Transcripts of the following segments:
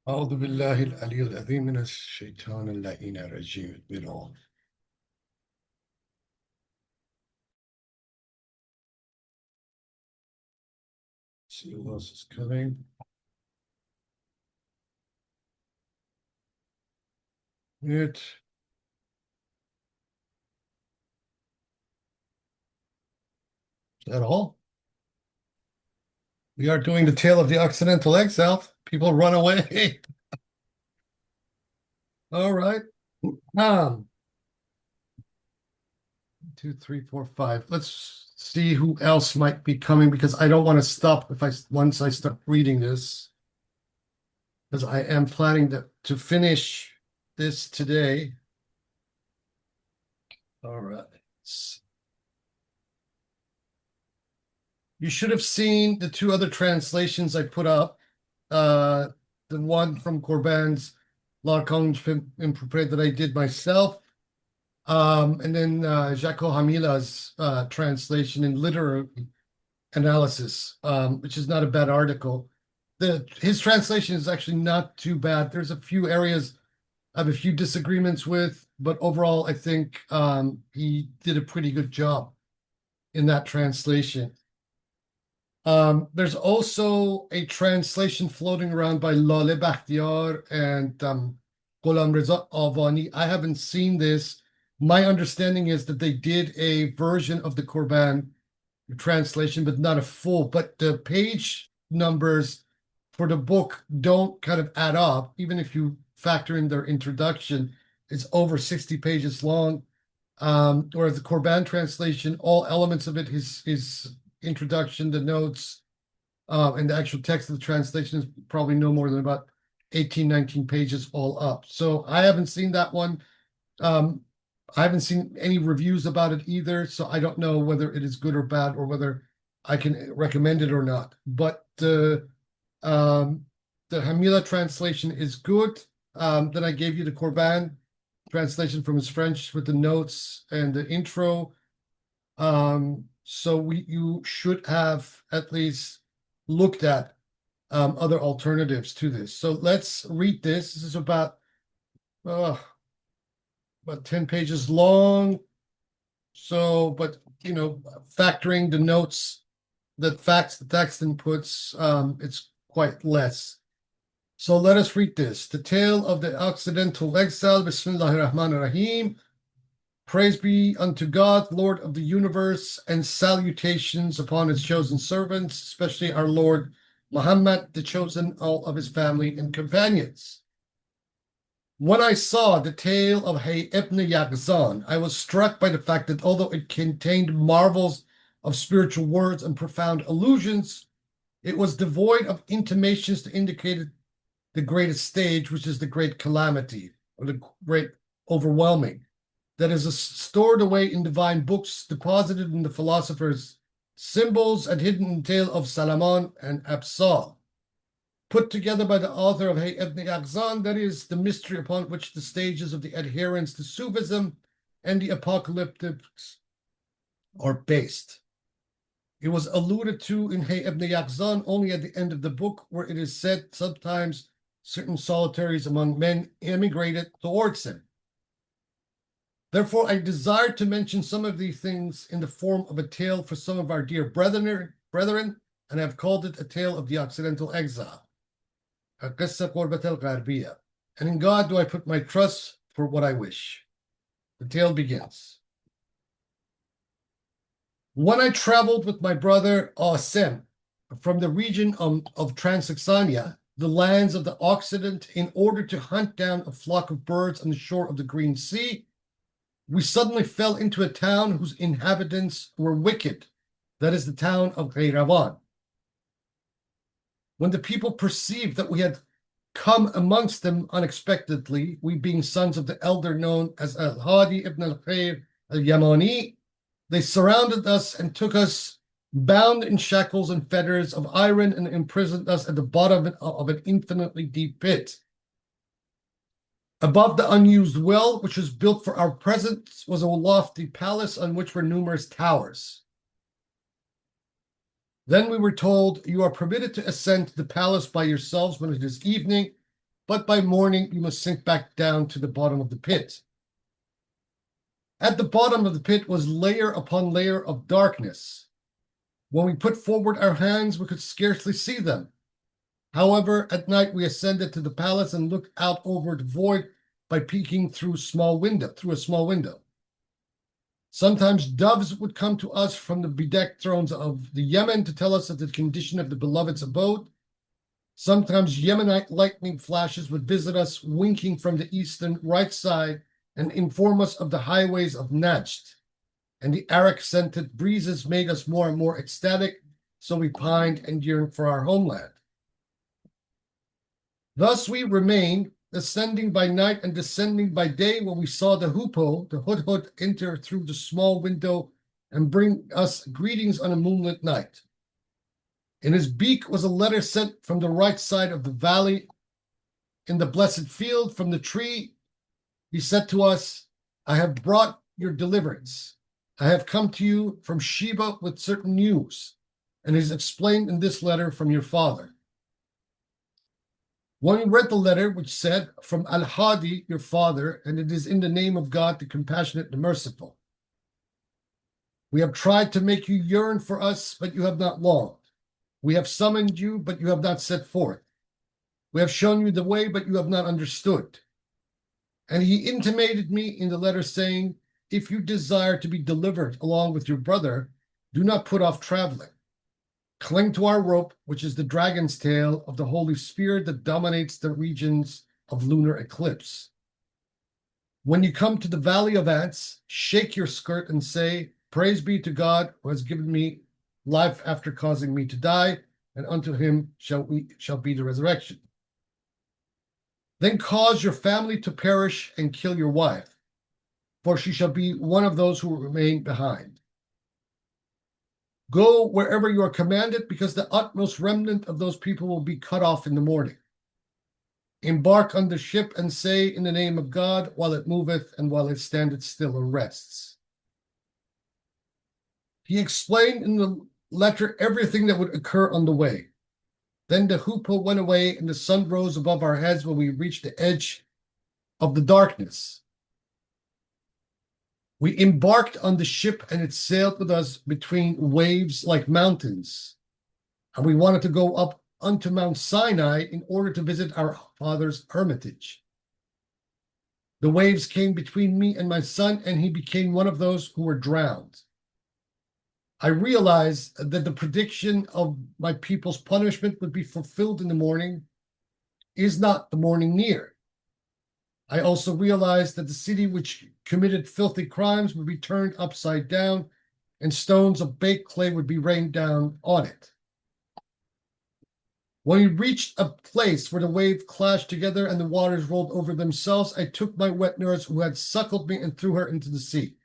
أعوذ بالله العلي العظيم من الشيطان اللعين الرجيم بالله. See who else is coming. It. Is that all? We are doing the tale of the Occidental exile. People run away. All right. Um, 2, 3, 4, 5. Let's see who else might be coming because I don't want to stop if once I start reading this because I am planning to finish this today. All right. You should have seen the two other translations I put up. Uh, the one from Corban's L'Archange Imprépé that I did myself. And then Jaco Hamila's translation in literary analysis, which is not a bad article. His translation is actually not too bad. There's a few areas I have a few disagreements with, but overall, I think he did a pretty good job in that translation. There's also a translation floating around by Lale Bakhtiar and Ghulam Reza Avani. I haven't seen this. My understanding is that they did a version of the Korban translation, but not a full. But the page numbers for the book don't kind of add up, even if you factor in their introduction. It's over 60 pages long. Whereas the Korban translation, all elements of it, his introduction, the notes, and the actual text of the translation is probably no more than about 18, 19 pages all up. So I haven't seen that one. I haven't seen any reviews about it either, so I don't know whether it is good or bad or whether I can recommend it or not. But the Hamila translation is good. Then I gave you the Corban translation from his French with the notes and the intro. So you should have at least looked at other alternatives to this. So let's read this. This is about 10 pages long. So, but factoring the notes, the facts, the text inputs, it's quite less. So let us read this. The tale of the Occidental exile. Bismillahir Rahmanir Rahim. Praise be unto God, Lord of the universe, and salutations upon his chosen servants, especially our Lord Muhammad, the chosen, all of his family and companions. When I saw the tale of Hay ibn Yaqzan, I was struck by the fact that although it contained marvels of spiritual words and profound allusions, it was devoid of intimations to indicate the greatest stage, which is the great calamity, or the great overwhelming, that is stored away in divine books, deposited in the philosophers' symbols, and hidden in the tale of Salaman and Absal. Put together by the author of Hay ibn Yaqzan, that is the mystery upon which the stages of the adherents to Sufism and the apocalyptics are based. It was alluded to in Hay ibn Yaqzan only at the end of the book, where it is said sometimes certain solitaries among men emigrated towards him. Therefore, I desire to mention some of these things in the form of a tale for some of our dear brethren, and have called it a tale of the Occidental exile. And in God do I put my trust for what I wish. The tale begins. When I traveled with my brother Asem from the region of Transoxania, the lands of the Occident, in order to hunt down a flock of birds on the shore of the Green Sea, we suddenly fell into a town whose inhabitants were wicked. That is the town of Ghayrawan. When the people perceived that we had come amongst them unexpectedly, we being sons of the elder known as Al-Hadi ibn al-Khair al-Yamani, they surrounded us and took us bound in shackles and fetters of iron and imprisoned us at the bottom of an infinitely deep pit. Above the unused well, which was built for our presence, was a lofty palace on which were numerous towers. Then we were told, you are permitted to ascend to the palace by yourselves when it is evening, but by morning you must sink back down to the bottom of the pit. At the bottom of the pit was layer upon layer of darkness. When we put forward our hands, we could scarcely see them. However, at night we ascended to the palace and looked out over the void by peeking through a small window. Sometimes doves would come to us from the bedecked thrones of the Yemen to tell us of the condition of the beloved's abode. Sometimes Yemenite lightning flashes would visit us, winking from the eastern right side, and inform us of the highways of Najd. And the arak-scented breezes made us more and more ecstatic, so we pined and yearned for our homeland. Thus we remained, ascending by night and descending by day, when we saw the hoopoe, the hudhud, enter through the small window and bring us greetings on a moonlit night. In his beak was a letter sent from the right side of the valley. In the blessed field from the tree, he said to us, I have brought your deliverance. I have come to you from Sheba with certain news, and it is explained in this letter from your father. When we read the letter, which said, from Al-Hadi, your father, and it is in the name of God, the compassionate and merciful. We have tried to make you yearn for us, but you have not longed. We have summoned you, but you have not set forth. We have shown you the way, but you have not understood. And he intimated me in the letter saying, if you desire to be delivered along with your brother, do not put off traveling. Cling to our rope, which is the dragon's tail of the Holy Spirit that dominates the regions of lunar eclipse. When you come to the Valley of Ants, shake your skirt and say, praise be to God who has given me life after causing me to die, and unto him shall be the resurrection. Then cause your family to perish and kill your wife, for she shall be one of those who will remain behind. Go wherever you are commanded, because the utmost remnant of those people will be cut off in the morning. Embark on the ship and say, in the name of God, while it moveth and while it standeth still or rests. He explained in the letter everything that would occur on the way. Then the hoopoe went away, and the sun rose above our heads when we reached the edge of the darkness. We embarked on the ship, and it sailed with us between waves like mountains. And we wanted to go up unto Mount Sinai in order to visit our father's hermitage. The waves came between me and my son, and he became one of those who were drowned. I realized that the prediction of my people's punishment would be fulfilled in the morning. Is not the morning near? I also realized that the city which committed filthy crimes would be turned upside down, and stones of baked clay would be rained down on it. When we reached a place where the waves clashed together and the waters rolled over themselves, I took my wet nurse who had suckled me and threw her into the sea.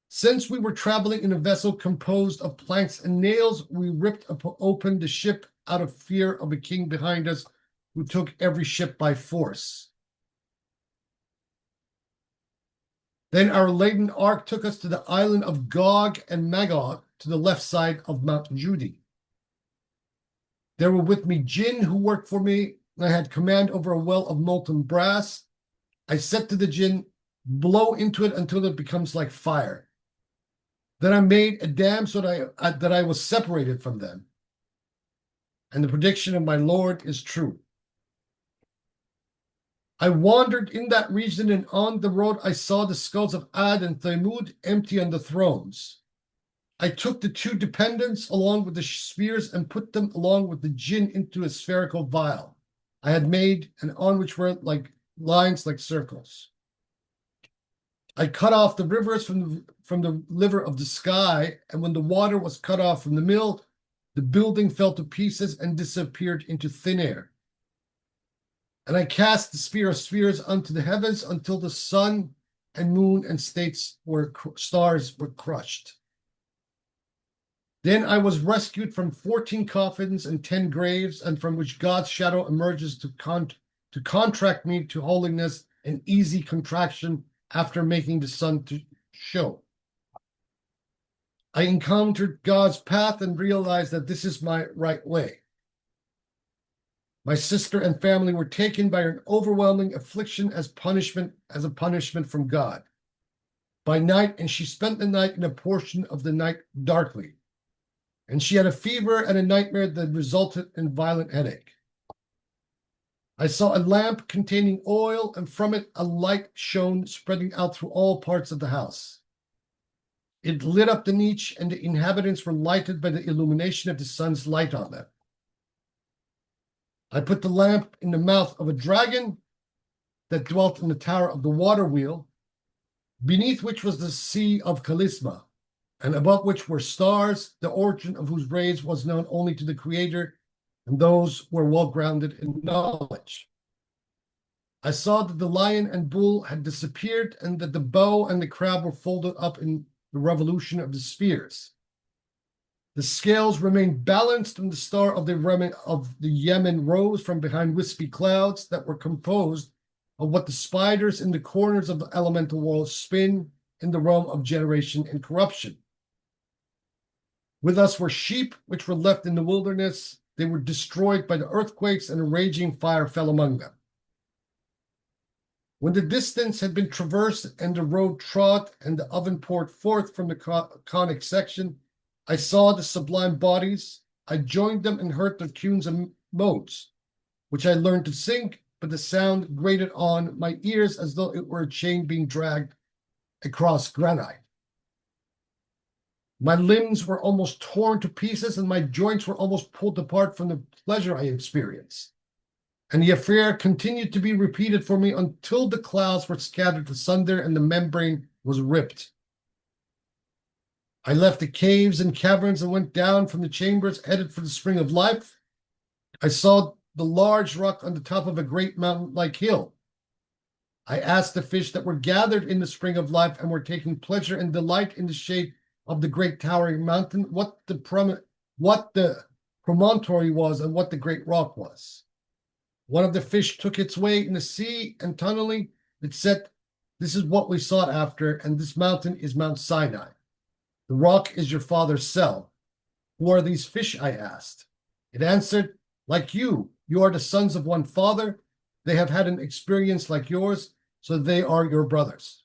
Since we were traveling in a vessel composed of planks and nails, we ripped open the ship out of fear of a king behind us who took every ship by force. Then our laden ark took us to the island of Gog and Magog, to the left side of Mount Judi. There were with me jinn who worked for me, and I had command over a well of molten brass. I said to the jinn, blow into it until it becomes like fire. Then I made a dam so that I was separated from them. And the prediction of my Lord is true. I wandered in that region, and on the road I saw the skulls of Ad and Thamud empty on the thrones. I took the two dependents along with the spheres and put them along with the jinn into a spherical vial I had made, and on which were like lines like circles. I cut off the rivers from the liver of the sky, and when the water was cut off from the mill, the building fell to pieces and disappeared into thin air. And I cast the sphere of spheres unto the heavens until the sun and moon and stars were crushed. Then I was rescued from 14 coffins and 10 graves, and from which God's shadow emerges to contract me to holiness and easy contraction after making the sun to show. I encountered God's path and realized that this is my right way. My sister and family were taken by an overwhelming affliction as a punishment from God. By night, and she spent the night in a portion of the night darkly. And she had a fever and a nightmare that resulted in violent headache. I saw a lamp containing oil, and from it a light shone, spreading out through all parts of the house. It lit up the niche, and the inhabitants were lighted by the illumination of the sun's light on them. I put the lamp in the mouth of a dragon that dwelt in the tower of the water wheel, beneath which was the sea of Kalisma, and above which were stars, the origin of whose rays was known only to the Creator and those who were well grounded in knowledge. I saw that the lion and bull had disappeared, and that the bow and the crab were folded up in the revolution of the spheres. The scales remained balanced, and the star of the Yemen rose from behind wispy clouds that were composed of what the spiders in the corners of the elemental world spin in the realm of generation and corruption. With us were sheep which were left in the wilderness. They were destroyed by the earthquakes, and a raging fire fell among them. When the distance had been traversed and the road trod and the oven poured forth from the conic section, I saw the sublime bodies. I joined them and heard their tunes and modes, which I learned to sing, but the sound grated on my ears as though it were a chain being dragged across granite. My limbs were almost torn to pieces, and my joints were almost pulled apart from the pleasure I experienced. And the affair continued to be repeated for me until the clouds were scattered asunder and the membrane was ripped. I left the caves and caverns and went down from the chambers, headed for the spring of life. I saw the large rock on the top of a great mountain-like hill. I asked the fish that were gathered in the spring of life and were taking pleasure and delight in the shade of the great towering mountain, what the promontory was and what the great rock was. One of the fish took its way in the sea, and tunneling, it said, "This is what we sought after, and this mountain is Mount Sinai. The rock is your father's cell." "Who are these fish?" I asked. It answered, "Like you are the sons of one father. They have had an experience like yours, so they are your brothers."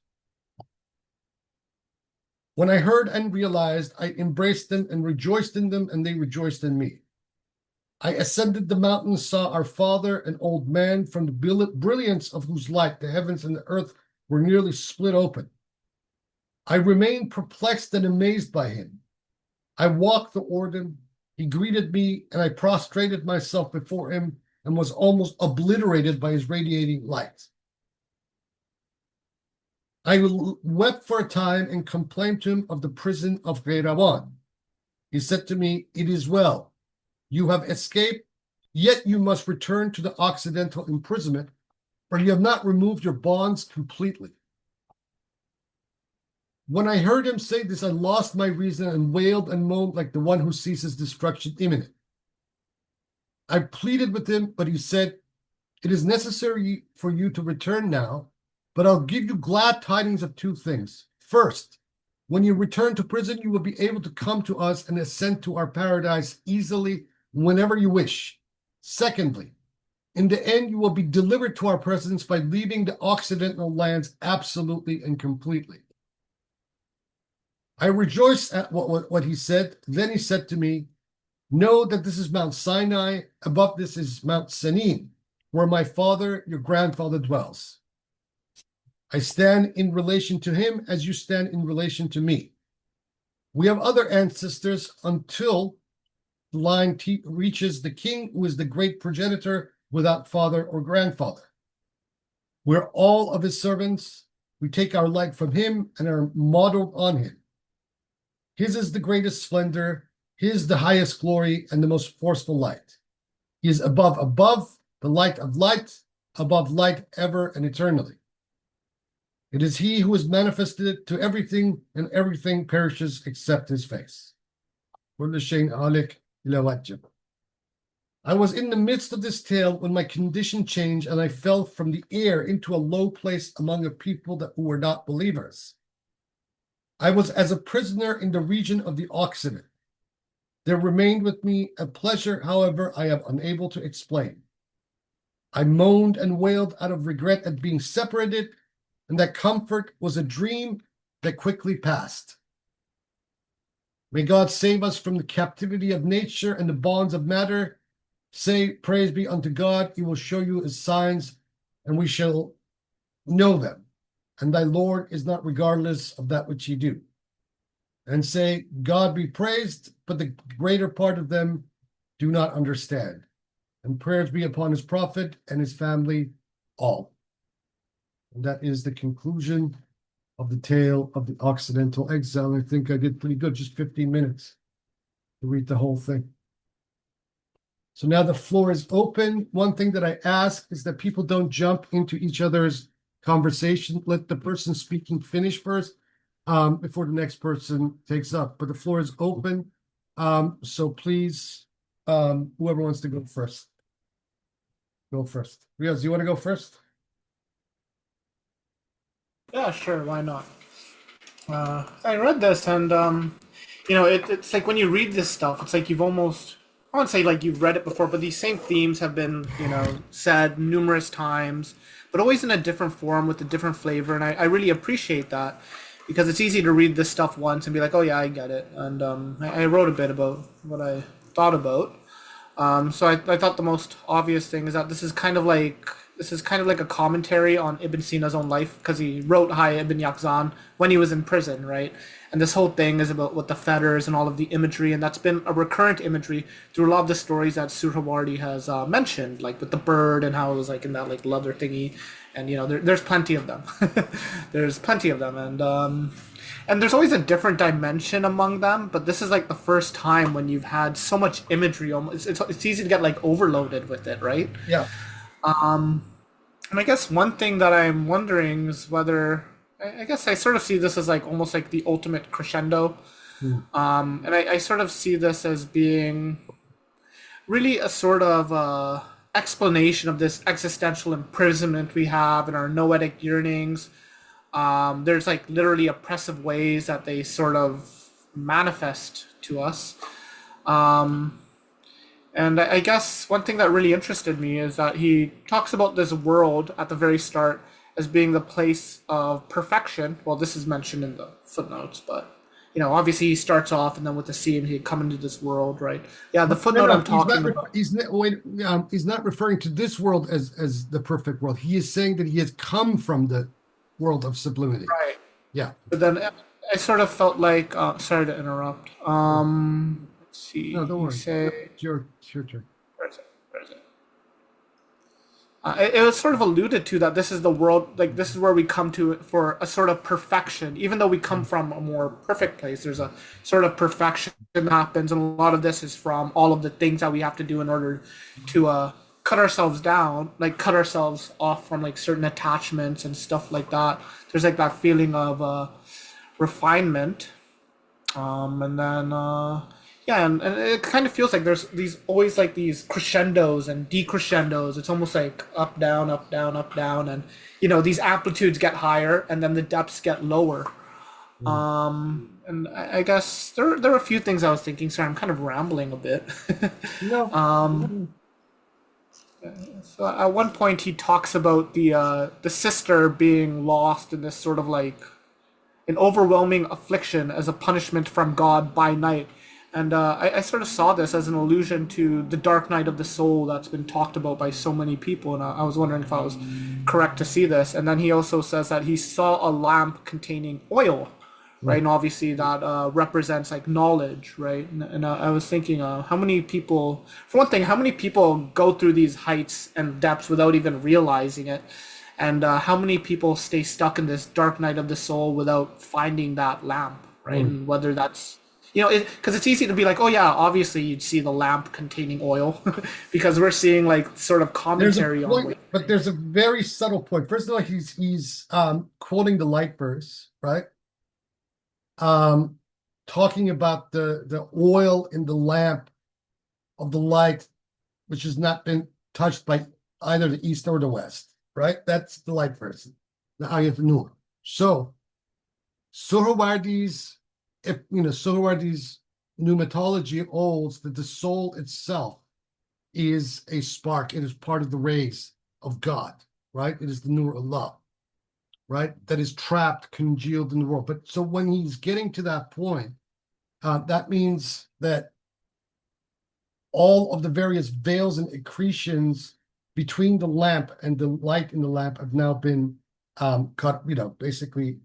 When I heard and realized, I embraced them and rejoiced in them, and they rejoiced in me. I ascended the mountain, saw our father, an old man, from the brilliance of whose light the heavens and the earth were nearly split open. I remained perplexed and amazed by him. I walked toward him. He greeted me, and I prostrated myself before him and was almost obliterated by his radiating light. I wept for a time and complained to him of the prison of Qayrawan. He said to me, "It is well. You have escaped, yet you must return to the Occidental imprisonment, for you have not removed your bonds completely." When I heard him say this, I lost my reason and wailed and moaned like the one who sees his destruction imminent. I pleaded with him, but he said, "It is necessary for you to return now, but I'll give you glad tidings of two things. First, when you return to prison, you will be able to come to us and ascend to our paradise easily whenever you wish. Secondly, in the end, you will be delivered to our presence by leaving the Occidental lands absolutely and completely." I rejoiced at what he said. Then he said to me, "Know that this is Mount Sinai. Above this is Mount Senin, where my father, your grandfather, dwells. I stand in relation to him as you stand in relation to me. We have other ancestors until the line reaches the king, who is the great progenitor without father or grandfather. We're all of his servants. We take our light from him and are modeled on him. His is the greatest splendor, his the highest glory and the most forceful light. He is above, the light of light, above light ever and eternally. It is he who is manifested to everything, and everything perishes except his face." I was in the midst of this tale when my condition changed, and I fell from the air into a low place among a people who were not believers. I was as a prisoner in the region of the Occident. There remained with me a pleasure, however, I am unable to explain. I moaned and wailed out of regret at being separated, and that comfort was a dream that quickly passed. May God save us from the captivity of nature and the bonds of matter. Say, praise be unto God. He will show you his signs, and we shall know them. And thy Lord is not regardless of that which ye do. And say, God be praised, but the greater part of them do not understand. And prayers be upon his prophet and his family all. And that is the conclusion of the tale of the Occidental Exile. I think I did pretty good, just 15 minutes to read the whole thing. So now the floor is open. One thing that I ask is that people don't jump into each other's conversation. Let the person speaking finish first before the next person takes up. But the floor is open. So please, whoever wants to go first. Go first. Rios, you want to go first? Yeah, sure, why not? I read this and it's like when you read this stuff, it's like you've almost I wouldn't say like you've read it before, but these same themes have been, said numerous times, but always in a different form with a different flavor, and I really appreciate that because it's easy to read this stuff once and be like, oh yeah, I get it. And I wrote a bit about what I thought about. So I thought the most obvious thing is that this is kind of like a commentary on Ibn Sina's own life because he wrote Hayy Ibn Yaqzan when he was in prison, right? And this whole thing is about what the fetters and all of the imagery, and that's been a recurrent imagery through a lot of the stories that Suhrawardi has mentioned, like with the bird and how it was like in that like leather thingy, and there's plenty of them. There's plenty of them, and there's always a different dimension among them, but this is like the first time when you've had so much imagery. Almost, it's easy to get like overloaded with it, right? Yeah. And I guess one thing that I'm wondering is whether I guess I sort of see this as like almost like the ultimate crescendo. Hmm. And I sort of see this as being really a sort of explanation of this existential imprisonment we have in our noetic yearnings. There's like literally oppressive ways that they sort of manifest to us. Um, and I guess one thing that really interested me is that he talks about this world at the very start as being the place of perfection. Well, this is mentioned in the footnotes, but obviously he starts off and then with the sea and he come into this world, right? Yeah, the No, footnote no, I'm talking about. he's not referring to this world as the perfect world. He is saying that he has come from the world of sublimity. Right. Yeah. But then I sort of felt like, sorry to interrupt. Let's No, see. don't You worry. say, It's your turn. where is it? Where is it? It was sort of alluded to that this is the world, like this is where we come to for a sort of perfection. Even though we come from a more perfect place, there's a sort of perfection that happens, and a lot of this is from all of the things that we have to do in order to cut ourselves down, like cut ourselves off from like certain attachments and stuff like that. There's like that feeling of refinement. And then yeah, and it kind of feels like there's these always like these crescendos and decrescendos. It's almost like up down up down up down, and these amplitudes get higher and then the depths get lower. Mm. And I guess there are a few things I was thinking. Sorry, I'm kind of rambling a bit. No. So at one point he talks about the sister being lost in this sort of like an overwhelming affliction as a punishment from God by night. And I sort of saw this as an allusion to the dark night of the soul that's been talked about by so many people. And I was wondering if I was correct to see this. And then he also says that he saw a lamp containing oil, right? Mm. And obviously that represents like knowledge, right? And I was thinking, how many people, for one thing, how many people go through these heights and depths without even realizing it? And how many people stay stuck in this dark night of the soul without finding that lamp, right? Mm. And whether that's, because it's easy to be like, oh yeah, obviously you'd see the lamp containing oil, because we're seeing like sort of There's a commentary on. point, but there's a very subtle point. First of all, he's quoting the light verse, right? Um, talking about the oil in the lamp of the light, which has not been touched by either the east or the west, right? That's the light verse, the Ayat Nur. So Suhrawardi's, Suhrawardi's pneumatology holds that the soul itself is a spark. It is part of the rays. of God, right? It is the Nur Allah, right? That is trapped, congealed in the world. But so when he's getting to that point, that means that all of the various veils and accretions between the lamp and the light in the lamp have now been cut, basically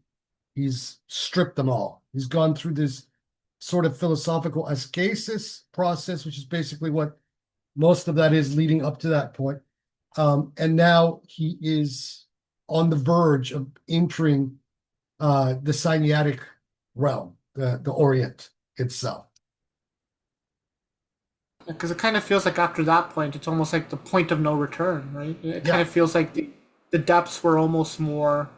he's stripped them all. He's gone through this sort of philosophical ascesis process, which is basically what most of that is leading up to that point. And now he is on the verge of entering the Sinaitic realm, the Orient itself. Because it kind of feels like after that point, it's almost like the point of no return, right? It kind of feels like the depths were almost more.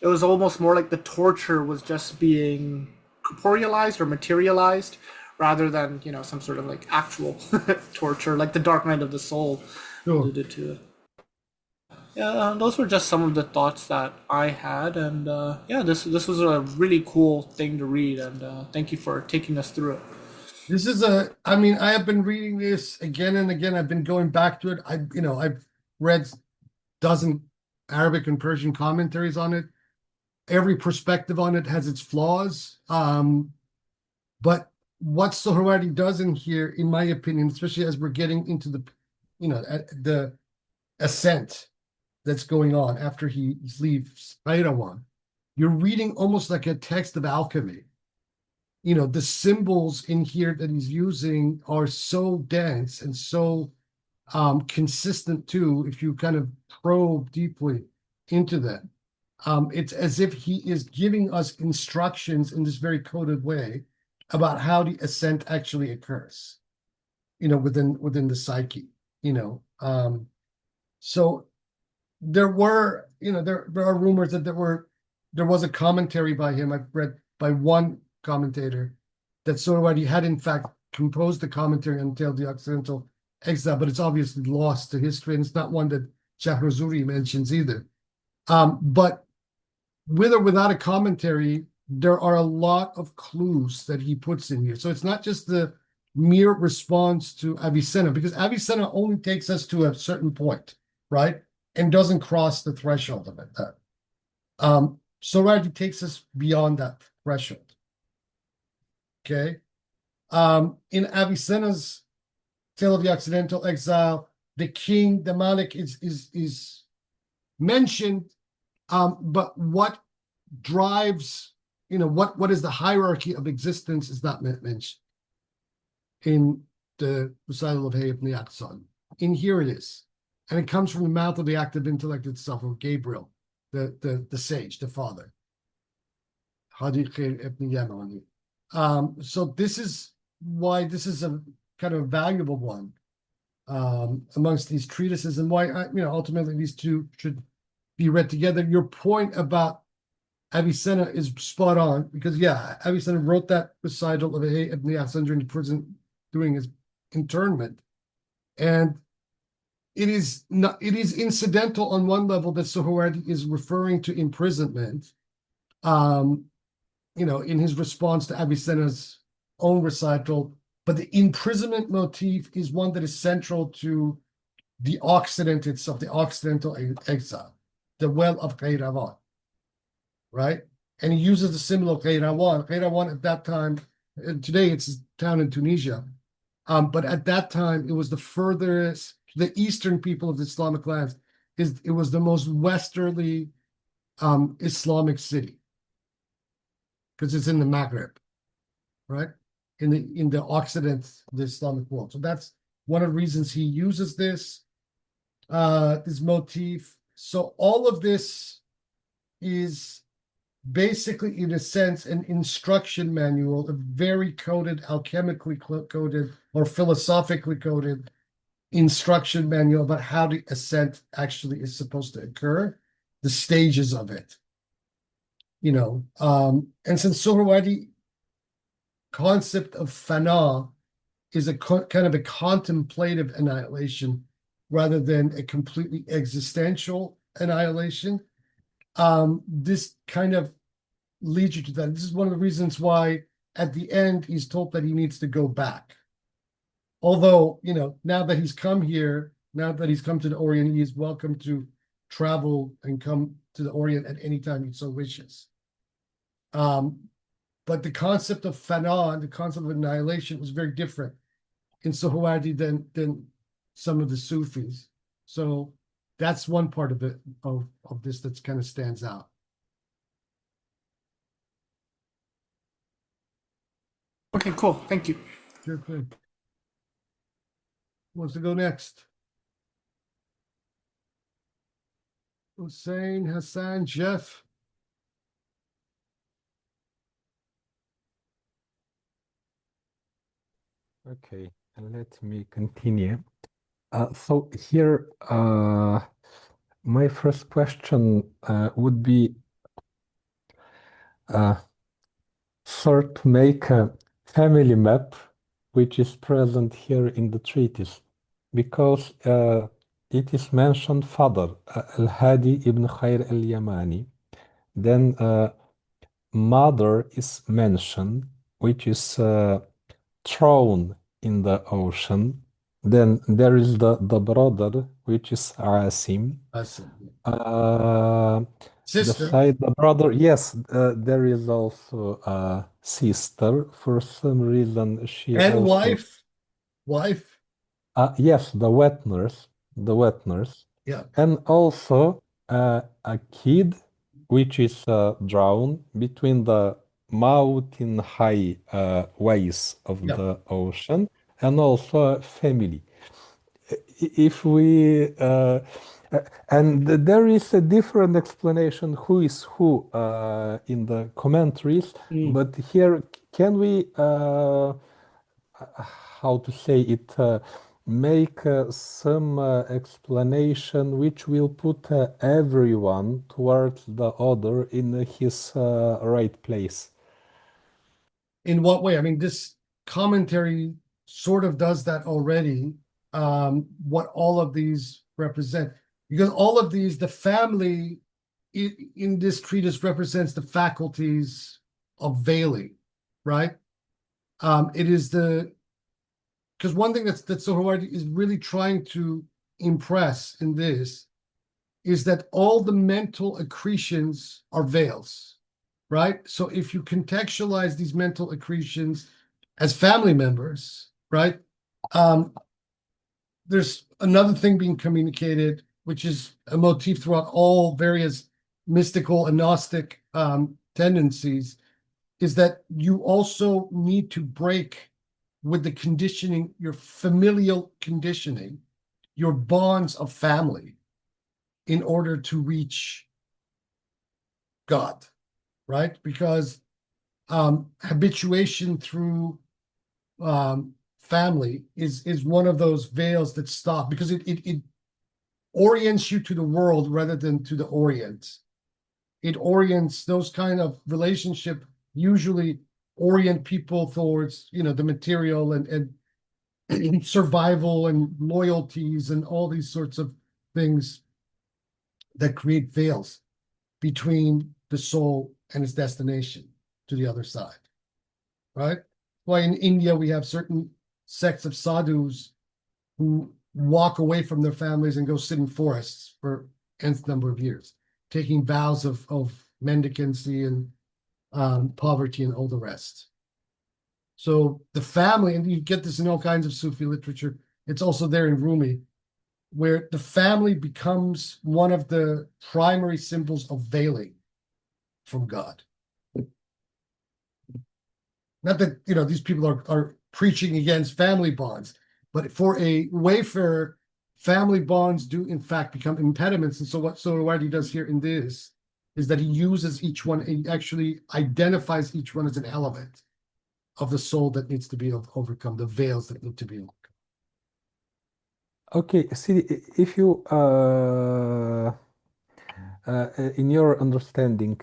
It was almost more like the torture was just being corporealized or materialized, rather than some sort of like actual torture, like the dark night of the soul alluded to. Yeah, those were just some of the thoughts that I had, and yeah, this was a really cool thing to read, and thank you for taking us through it. This is I mean, I have been reading this again and again. I've been going back to it. I've read dozen Arabic and Persian commentaries on it. Every perspective on it has its flaws. But what Suhrawardi does in here, in my opinion, especially as we're getting into the ascent that's going on after he leaves Qayrawan, you're reading almost like a text of alchemy. The symbols in here that he's using are so dense and so consistent too, if you kind of probe deeply into them. It's as if he is giving us instructions in this very coded way about how the ascent actually occurs, within the psyche, So there were, there are rumors that there was a commentary by him. I've read by one commentator that Suhrawardi had in fact composed the commentary on Tale of the Occidental Exile, but it's obviously lost to history, and it's not one that Suhrawardi mentions either. But with or without a commentary, there are a lot of clues that he puts in here. So it's not just the mere response to Avicenna, because Avicenna only takes us to a certain point, right? And doesn't cross the threshold of it. Suhrawardi takes us beyond that threshold. Okay. In Avicenna's Tale of the Occidental Exile, the king, the Malik, is mentioned, but what drives, what is the hierarchy of existence is not mentioned in the recital of Hey ibn Yaqzan. In here it is, and it comes from the mouth of the active intellect itself, of Gabriel, the sage, the father. Hadi Khair ibn Yamani. So this is why this is a kind of valuable one amongst these treatises, and why ultimately these two should be read together. Your point about Avicenna is spot on, because Avicenna wrote that recital of Hey ibn Yaqzan during the prison, during his internment, and it is incidental on one level that Suhrawardi is referring to imprisonment, in his response to Avicenna's own recital, but the imprisonment motif is one that is central to the Occident itself, the Occidental exile, the well of Qayrawan, right? And he uses the symbol of Qayrawan. Qayrawan at that time, today it's a town in Tunisia, but at that time it was the furthest, the eastern people of the Islamic lands. It was the most westerly Islamic city, because it's in the Maghreb, right? In the Occident, the Islamic world. So that's one of the reasons he uses this motif. So all of this is basically, in a sense, an instruction manual, a very coded, alchemically coded, or philosophically coded instruction manual about how the ascent actually is supposed to occur, the stages of it. And since Suhrawardi concept of fana is a kind of a contemplative annihilation rather than a completely existential annihilation, this kind of leads you to that. This is one of the reasons why at the end he's told that he needs to go back. Although, now that he's come here, Now that he's come to the Orient, he is welcome to travel and come to the Orient at any time he so wishes. But the concept of fana, the concept of annihilation, was very different in Suhrawardi than some of the Sufis. So that's one part of it of this that's kind of stands out. Okay, cool. Thank you. Sure thing. Who wants to go next? Hussein, Hassan, Jeff. Okay, and let me continue. So here, my first question would be sort to make a family map which is present here in the treatise, because it is mentioned father, Al-Hadi ibn Khair al-Yamani. Then mother is mentioned, which is thrown in the ocean. Then there is the brother, which is Asim. Hassan. Sister Beside the brother, yes, there is also a sister. For some reason, she and also, wife. yes, the wet nurse, Yeah, and also a kid, which is drowned between the mountain high waves of yeah. the ocean, and also a family. If we and there is a different explanation who is who in the commentaries, Mm. but here can we how to say it make some explanation which will put everyone towards the other in his right place. In what way? I mean, this commentary sort of does that already. What all of these represent, because all of these, the family in this treatise represents the faculties of veiling, right? It is the because one thing that Suhrawardi is really trying to impress in this is that all the mental accretions are veils, right? So if you contextualize these mental accretions as family members, right? Um, there's another thing being communicated, which is a motif throughout all various mystical and Gnostic tendencies, is that you also need to break with the conditioning, your familial conditioning, your bonds of family in order to reach God, right? Because habituation through family is one of those veils that stop because it orients you to the world rather than to the Orient. It orients those kind of relationship usually orient people towards the material and survival and loyalties and all these sorts of things that create veils between the soul and its destination to the other side, right? Why in India we have certain sects of sadhus who walk away from their families and go sit in forests for nth number of years, taking vows of mendicancy and poverty and all the rest. So the family, and you get this in all kinds of Sufi literature, it's also there in Rumi, where the family becomes one of the primary symbols of veiling from God. Not that these people are preaching against family bonds, but for a wayfarer, family bonds do in fact become impediments. And so what Suhrawardi does here in this is that he uses each one, he actually identifies each one as an element of the soul that needs to be overcome, the veils that need to be overcome. Okay, see, if you in your understanding,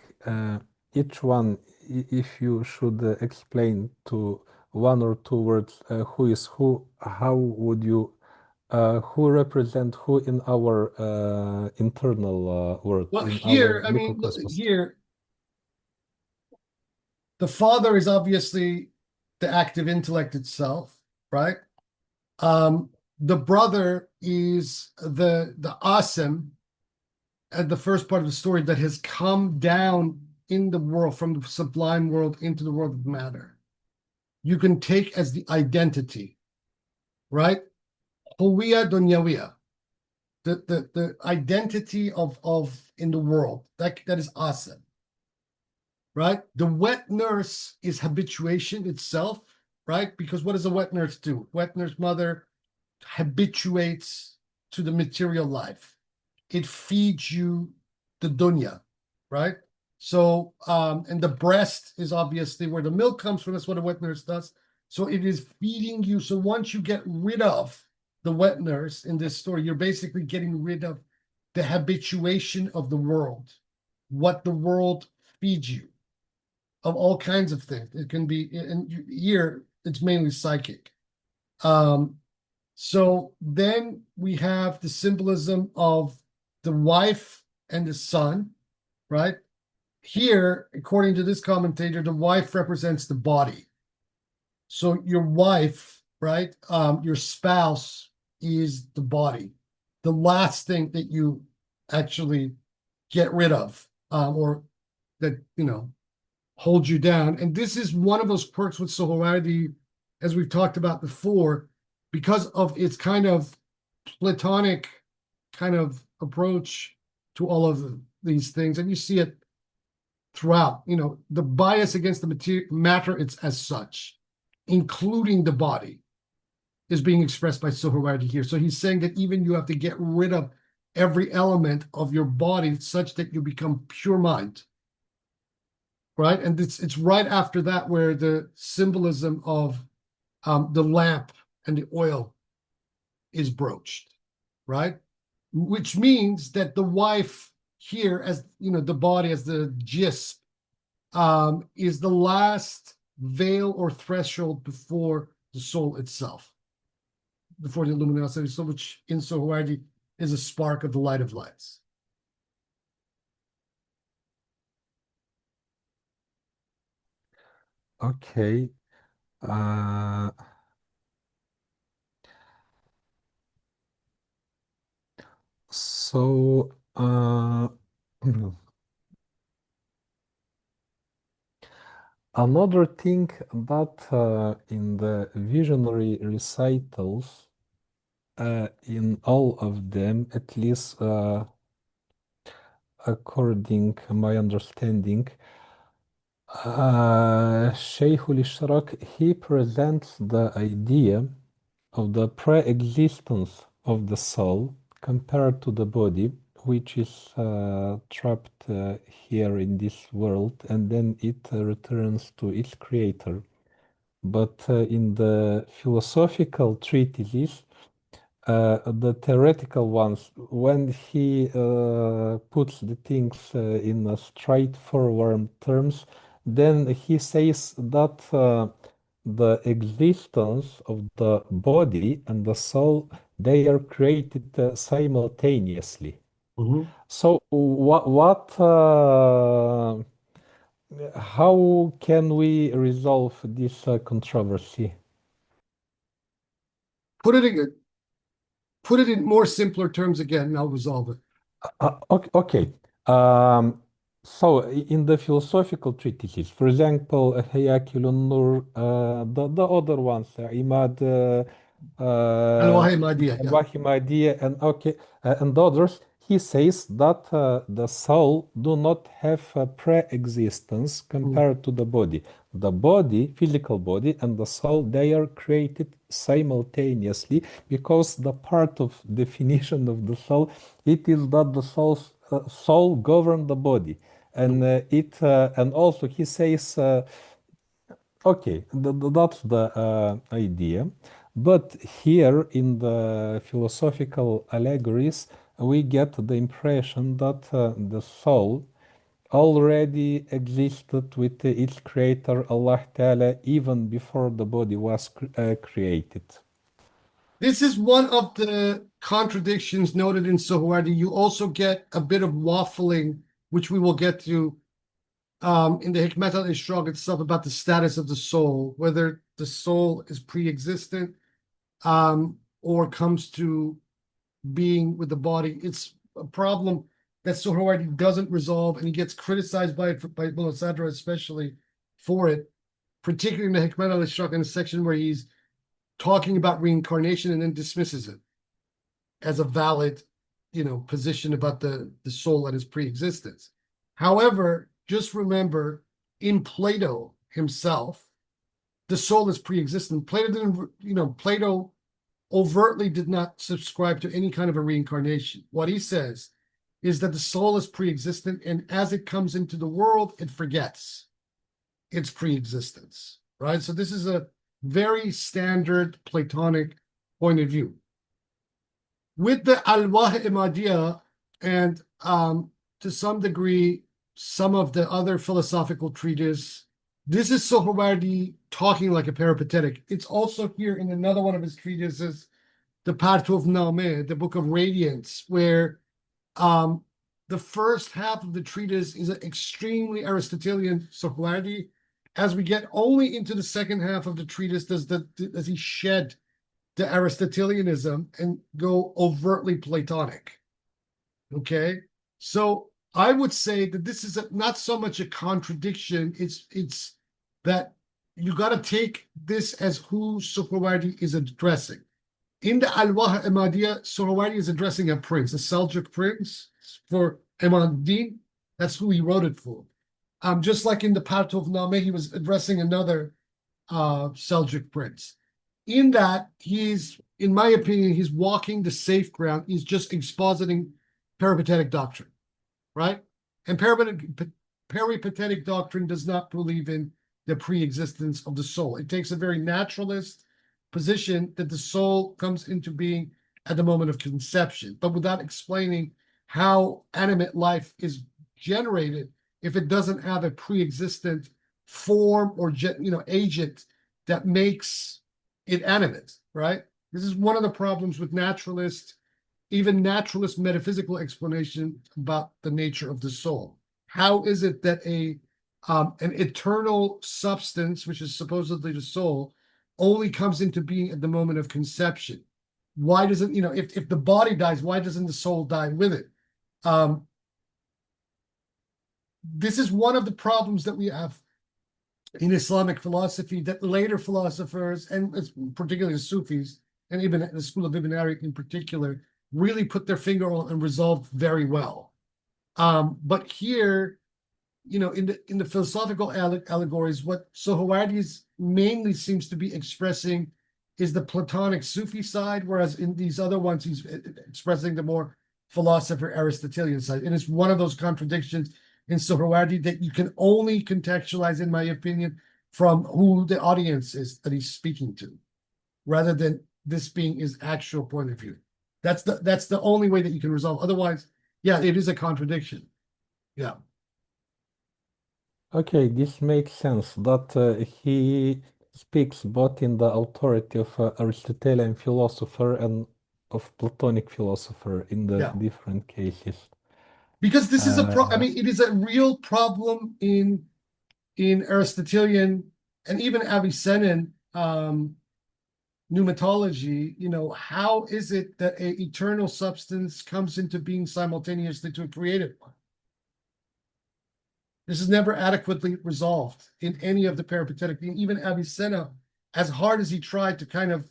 each one, if you should explain to one or two words who is who, how would you, who represent who in our internal world, Well, in here, our I mean, look, microcosmos? here, the father is obviously the active intellect itself, right? the brother is the Asem at the first part of the story that has come down in the world from the sublime world into the world of matter. You can take as the identity, right? Huwiya Dunyawiya, the identity of in the world. That is Asem, right? The wet nurse is habituation itself, right? Because what does a wet nurse do? Wet nurse mother habituates to the material life. It feeds you the dunya, right? So, and the breast is obviously where the milk comes from. That's what a wet nurse does. So it is feeding you. So once you get rid of the wet nurse in this story, you're basically getting rid of the habituation of the world, what the world feeds you of all kinds of things. It can be, and here it's mainly psychic. So then we have the symbolism of the wife and the son, right? Here, according to this commentator, the wife represents the body. So your wife, right? Your spouse is the body, the last thing that you actually get rid of, or that, hold you down. And this is one of those quirks with Suhrawardi, as we've talked about before, because of its kind of Platonic kind of approach to all of these things. And you see it throughout, the bias against the matter, it's as such, including the body, is being expressed by Suhrawardi here. So he's saying that even you have to get rid of every element of your body such that you become pure mind. Right? And it's right after that where the symbolism of the lamp and the oil is broached, right? Which means that the wife here, as the body as the jism, is the last veil or threshold before the soul itself, before the luminosity, so which in Suhrawardi is a spark of the light of lights. Okay. Uh, so another thing that in the visionary recitals, in all of them, at least according to my understanding, Shaykhul Ishraq, he presents the idea of the pre-existence of the soul compared to the body, which is trapped here in this world, and then it returns to its creator. But in the philosophical treatises, the theoretical ones, when he puts the things in a straightforward terms, then he says that the existence of the body and the soul, they are created simultaneously. So how can we resolve this controversy? Put it in more simpler terms again, and I'll resolve it. Okay. So in the philosophical treatises, for example, Hayakilun Nur, the other ones, Imad, Al-Wahi Mahdiya, yeah. Al-Wahi Mahdiya, and others, he says that the soul do not have a pre-existence compared to the body. The body, physical body, and the soul, they are created simultaneously, because the part of definition of the soul, it is that the soul govern the body, and and also he says, okay, that's the idea. But here in the philosophical allegories, we get the impression that the soul already existed with its creator Allah Ta'ala even before the body was created. This is one of the contradictions noted in Suhrawardi. You also get a bit of waffling, which we will get to in the Hikmat al-Ishraq itself, about the status of the soul, whether the soul is pre-existent. or comes to being with the body. It's a problem that Suhrawardi doesn't resolve, and he gets criticized by it, by Mullah Sadra especially for it, particularly in the Hikmat al-Ishraq, in the section where he's talking about reincarnation and then dismisses it as a valid, position about the soul and its pre-existence. However, just remember, in Plato himself, the soul is pre-existent. Plato didn't, Plato overtly did not subscribe to any kind of a reincarnation. What he says is that the soul is pre-existent, and as it comes into the world, it forgets its pre-existence, right? So this is a very standard Platonic point of view. With the Alwah Imadiyya and to some degree, some of the other philosophical treatises, this is Suhrawardi talking like a peripatetic. It's also here in another one of his treatises, the Partov Nameh, the Book of Radiance, where the first half of the treatise is an extremely Aristotelian Suhrawardi. As we get only into the second half of the treatise, does he shed the Aristotelianism and go overtly Platonic. Okay, so I would say that this is not so much a contradiction. It's that you got to take this as who Suhrawardi is addressing. In the Alwah Imadiyya, Suhrawardi is addressing a prince, a Seljuk prince for Imaduddin. That's who he wrote it for. Just like in the Partov Nameh, he was addressing another Seljuk prince. In that, in my opinion, he's walking the safe ground. He's just expositing peripatetic doctrine, right? And peripatetic doctrine does not believe in the pre-existence of the soul. It takes a very naturalist position that the soul comes into being at the moment of conception, but without explaining how animate life is generated if it doesn't have a pre-existent form or agent that makes it animate, right? This is one of the problems with even naturalist metaphysical explanation about the nature of the soul. How is it that an eternal substance, which is supposedly the soul, only comes into being at the moment of conception? Why doesn't, if the body dies, why doesn't the soul die with it? This is one of the problems that we have in Islamic philosophy, that later philosophers, and particularly the Sufis, and even the school of Ibn Arabi in particular, really put their finger on and resolved very well. But here, in the philosophical allegories, what Suhrawardi mainly seems to be expressing is the Platonic Sufi side, whereas in these other ones, he's expressing the more philosopher Aristotelian side. And it's one of those contradictions in Suhrawardi that you can only contextualize, in my opinion, from who the audience is that he's speaking to, rather than this being his actual point of view. That's the only way that you can resolve. Otherwise, yeah, it is a contradiction. Yeah. Okay, this makes sense that he speaks both in the authority of Aristotelian philosopher and of Platonic philosopher in the Yeah. different cases. Because this is it is a real problem in Aristotelian and even Avicennan pneumatology. How is it that an eternal substance comes into being simultaneously to a created one? This is never adequately resolved in any of the peripatetic. Even Avicenna, as hard as he tried to kind of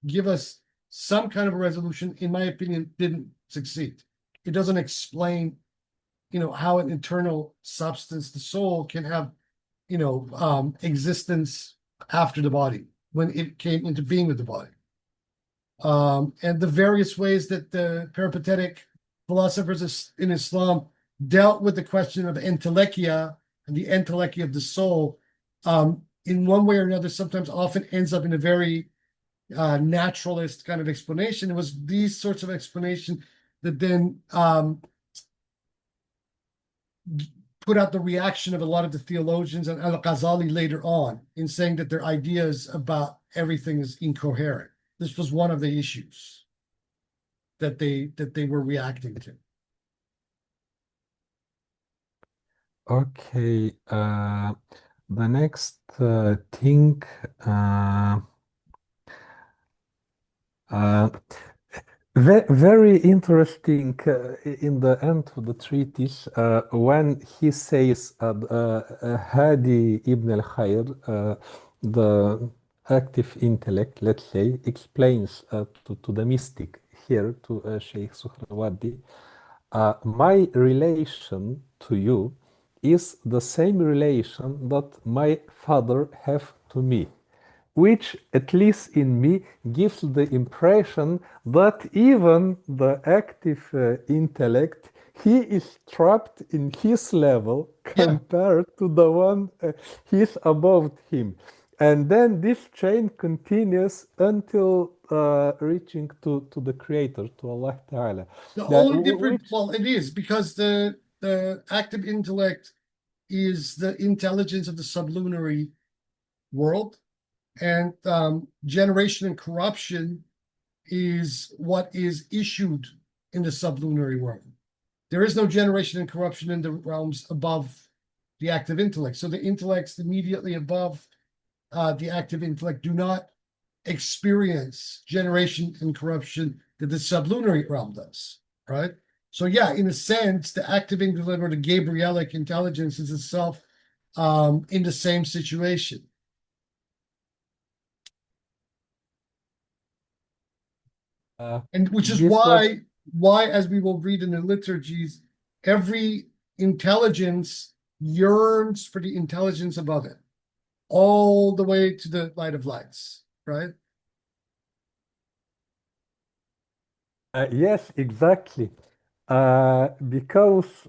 give us some kind of a resolution, in my opinion, didn't succeed. It doesn't explain how an internal substance, the soul, can have, existence after the body, when it came into being with the body. And the various ways that the peripatetic philosophers in Islam dealt with the question of entelekia and the entelekia of the soul, in one way or another, sometimes often ends up in a very naturalist kind of explanation. It was these sorts of explanation that then put out the reaction of a lot of the theologians and Al-Ghazali later on in saying that their ideas about everything is incoherent. This was one of the issues that they were reacting to. Okay, the next thing Uh, Very interesting in the end of the treatise when he says Hadi ibn al-Khair, the active intellect, let's say, explains to the mystic here, to Sheikh Suhrawardi, my relation to you is the same relation that my father have to me, which, at least in me, gives the impression that even the active intellect, he is trapped in his level Yeah. compared to the one he's above him. And then this chain continues until reaching to the Creator, to Allah Ta'ala. The only difference, Which well, it is because the active intellect is the intelligence of the sublunary world, and generation and corruption is what is issued in the sublunary world. There is no generation and corruption in the realms above the active intellect. So the intellects immediately above the active intellect do not experience generation and corruption that the sublunary realm does, right? So yeah, in a sense, the active intellect or the Gabrielic intelligence is itself in the same situation. And which is this was why, as we will read in the liturgies, every intelligence yearns for the intelligence above it, all the way to the light of lights, right? yes, exactly. Because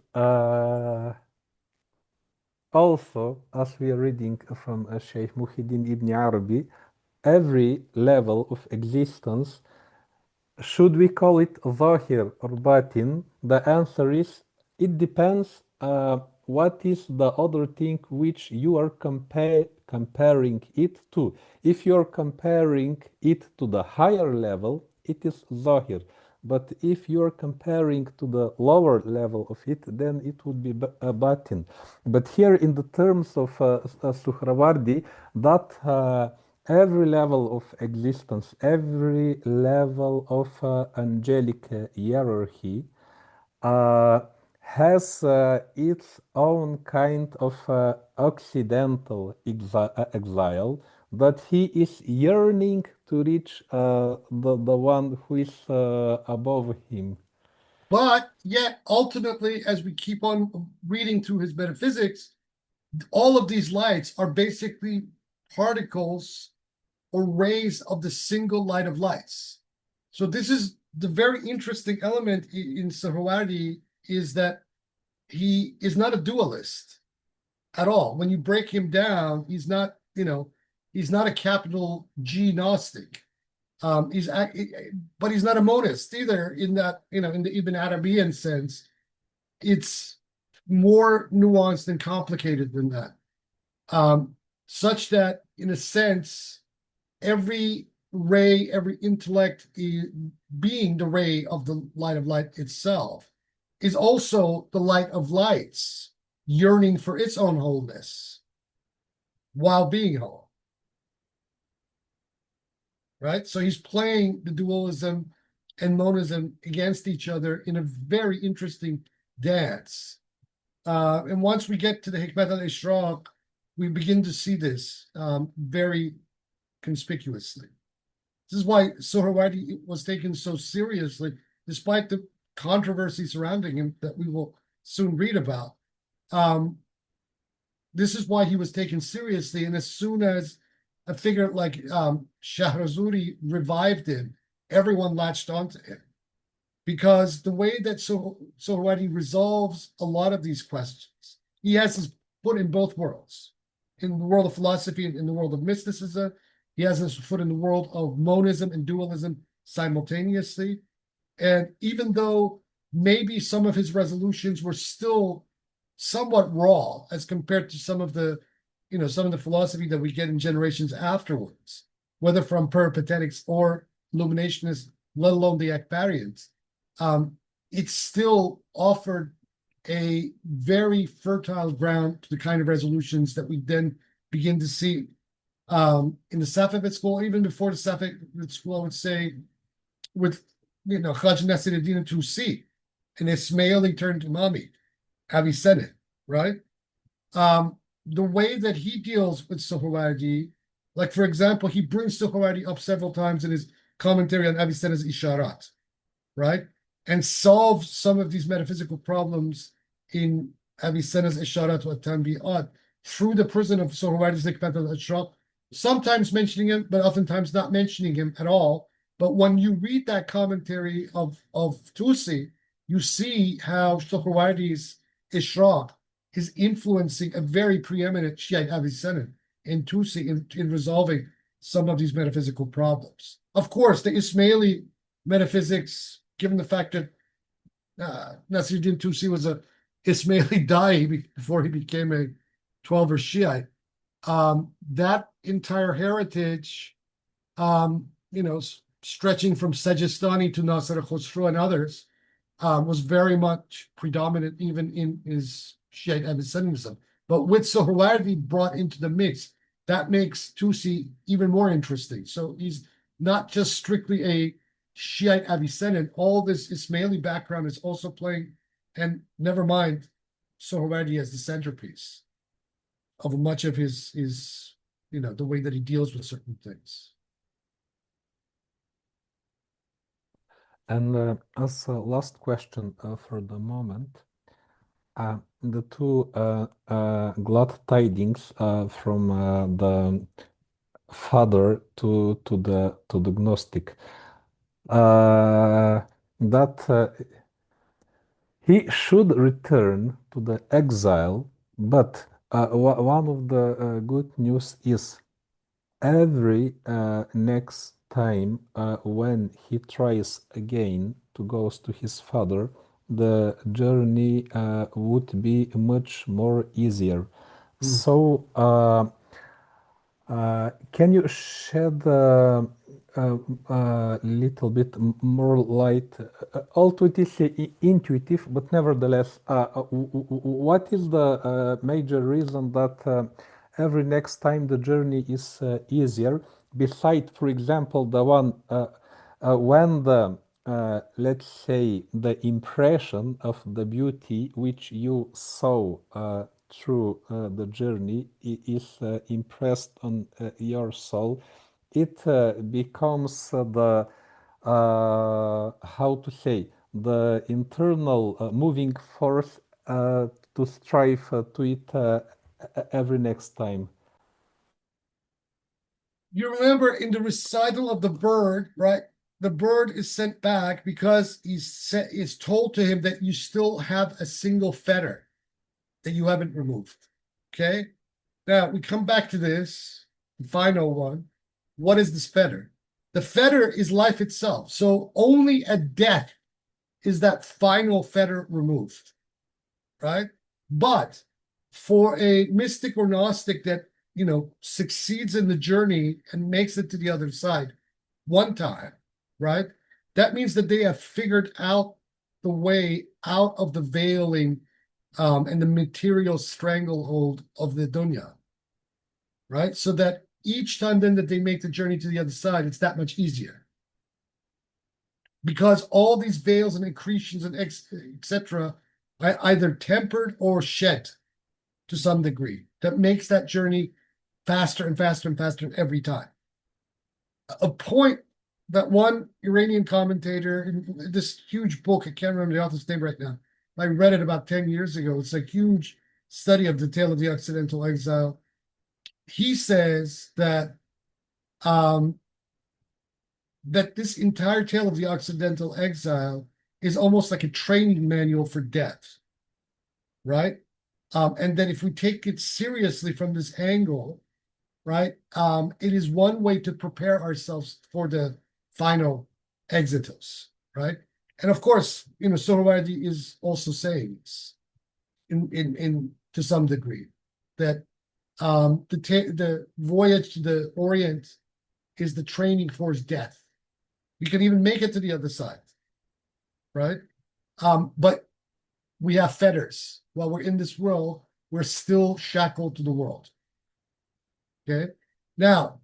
also, as we are reading from Shaykh Muhyiddin ibn Arabi, every level of existence, should we call it Zahir or Batin? The answer is it depends what is the other thing which you are comparing it to. If you're comparing it to the higher level, it is Zahir. But if you're comparing to the lower level of it, then it would be a Batin. But here, in the terms of Suhrawardi, that every level of existence, every level of angelic hierarchy uh, has its own kind of occidental exile, that he is yearning to reach the one who is above him. But yet, ultimately, as we keep on reading through his metaphysics, all of these lights are basically particles or rays of the single light of lights. So this is the very interesting element in Suhrawardi, is that he is not a dualist at all. When you break him down, he's not, he's not a capital G Gnostic. He's but he's not a monist either in that, in the Ibn Arabian sense. It's more nuanced and complicated than that. Such that in a sense, every ray, every intellect being the ray of the light of light itself is also the light of lights, yearning for its own wholeness while being whole. Right? So he's playing the dualism and monism against each other in a very interesting dance. And once we get to the Hikmat al-Ishraq, we begin to see this very conspicuously. This is why Suhrawardi was taken so seriously, despite the controversy surrounding him that we will soon read about. This is why he was taken seriously. And as soon as a figure like Shahrazuri revived him, everyone latched onto him. Because the way that Suhrawardi resolves a lot of these questions, he has his foot in both worlds, in the world of philosophy and in the world of mysticism. He has his foot in the world of monism and dualism simultaneously. And even though maybe some of his resolutions were still somewhat raw as compared to some of the, some of the philosophy that we get in generations afterwards, whether from Peripatetics or Illuminationists, let alone the Akbarians, it still offered a very fertile ground to the kind of resolutions that we then begin to see in the Safavid school, even before the Safavid school, I would say with Haj Nasiruddin Tusi, an Ismaili turned Imami, Avicenna, right? The way that he deals with Suhrawardi, like for example, he brings Suhrawardi up several times in his commentary on Avicenna's Isharat, right? And solves some of these metaphysical problems in Avicenna's Isharat wa Tanbi'at through the prism of Suhrawardi's Hikmat al-Ashraf, sometimes mentioning him, but oftentimes not mentioning him at all. But when you read that commentary of Tusi, you see how Suhrawardi's Ishraq is influencing a very preeminent Shiite Avicenna in Tusi in resolving some of these metaphysical problems. Of course, the Ismaili metaphysics, given the fact that Nasiruddin Tusi was a Ismaili Da'i before he became a 12er Shiite, that entire heritage, stretching from Sejistani to Nasir Khosrow and others, was very much predominant even in his Shiite Avicennism. But with Suhrawardi brought into the mix, that makes Tusi even more interesting. So he's not just strictly a Shiite Avicenna. All this Ismaili background is also playing, and never mind Suhrawardi as the centerpiece of much of his the way that he deals with certain things. And as a last question for the moment, the two glad tidings from the father to the Gnostic, that he should return to the exile, but one of the good news is every next time when he tries again to go to his father, the journey would be much more easier. So can you shed a little bit more light? Although it is intuitive, but nevertheless, what is the major reason that every next time the journey is easier? Beside, for example, the one when the let's say the impression of the beauty which you saw through the journey is impressed on your soul, it becomes the how to say, the internal moving force to strive to it every next time. You remember in the recital of the bird, right? The bird is sent back because is told to him that you still have a single fetter that you haven't removed. Okay? Now we come back to this, the final one. What is this fetter? The fetter is life itself. So only at death is that final fetter removed, right? But for a mystic or Gnostic that succeeds in the journey and makes it to the other side one time, right? That means that they have figured out the way out of the veiling and the material stranglehold of the dunya, right? So that each time then that they make the journey to the other side, it's that much easier. Because all these veils and accretions and etc. are either tempered or shed to some degree. That makes that journey faster and faster and faster every time. A point that one Iranian commentator in this huge book, I can't remember the author's name right now, I read it about 10 years ago. It's a huge study of the tale of the Occidental exile. He says that that this entire tale of the Occidental exile is almost like a training manual for death, right? And that if we take it seriously from this angle, right, it is one way to prepare ourselves for the final exitus, right? And of course, Suhrawardi is also saying this in to some degree that the voyage to the Orient is the training for his death. We can even make it to the other side, right? But we have fetters. While we're in this world, we're still shackled to the world. Okay. Now,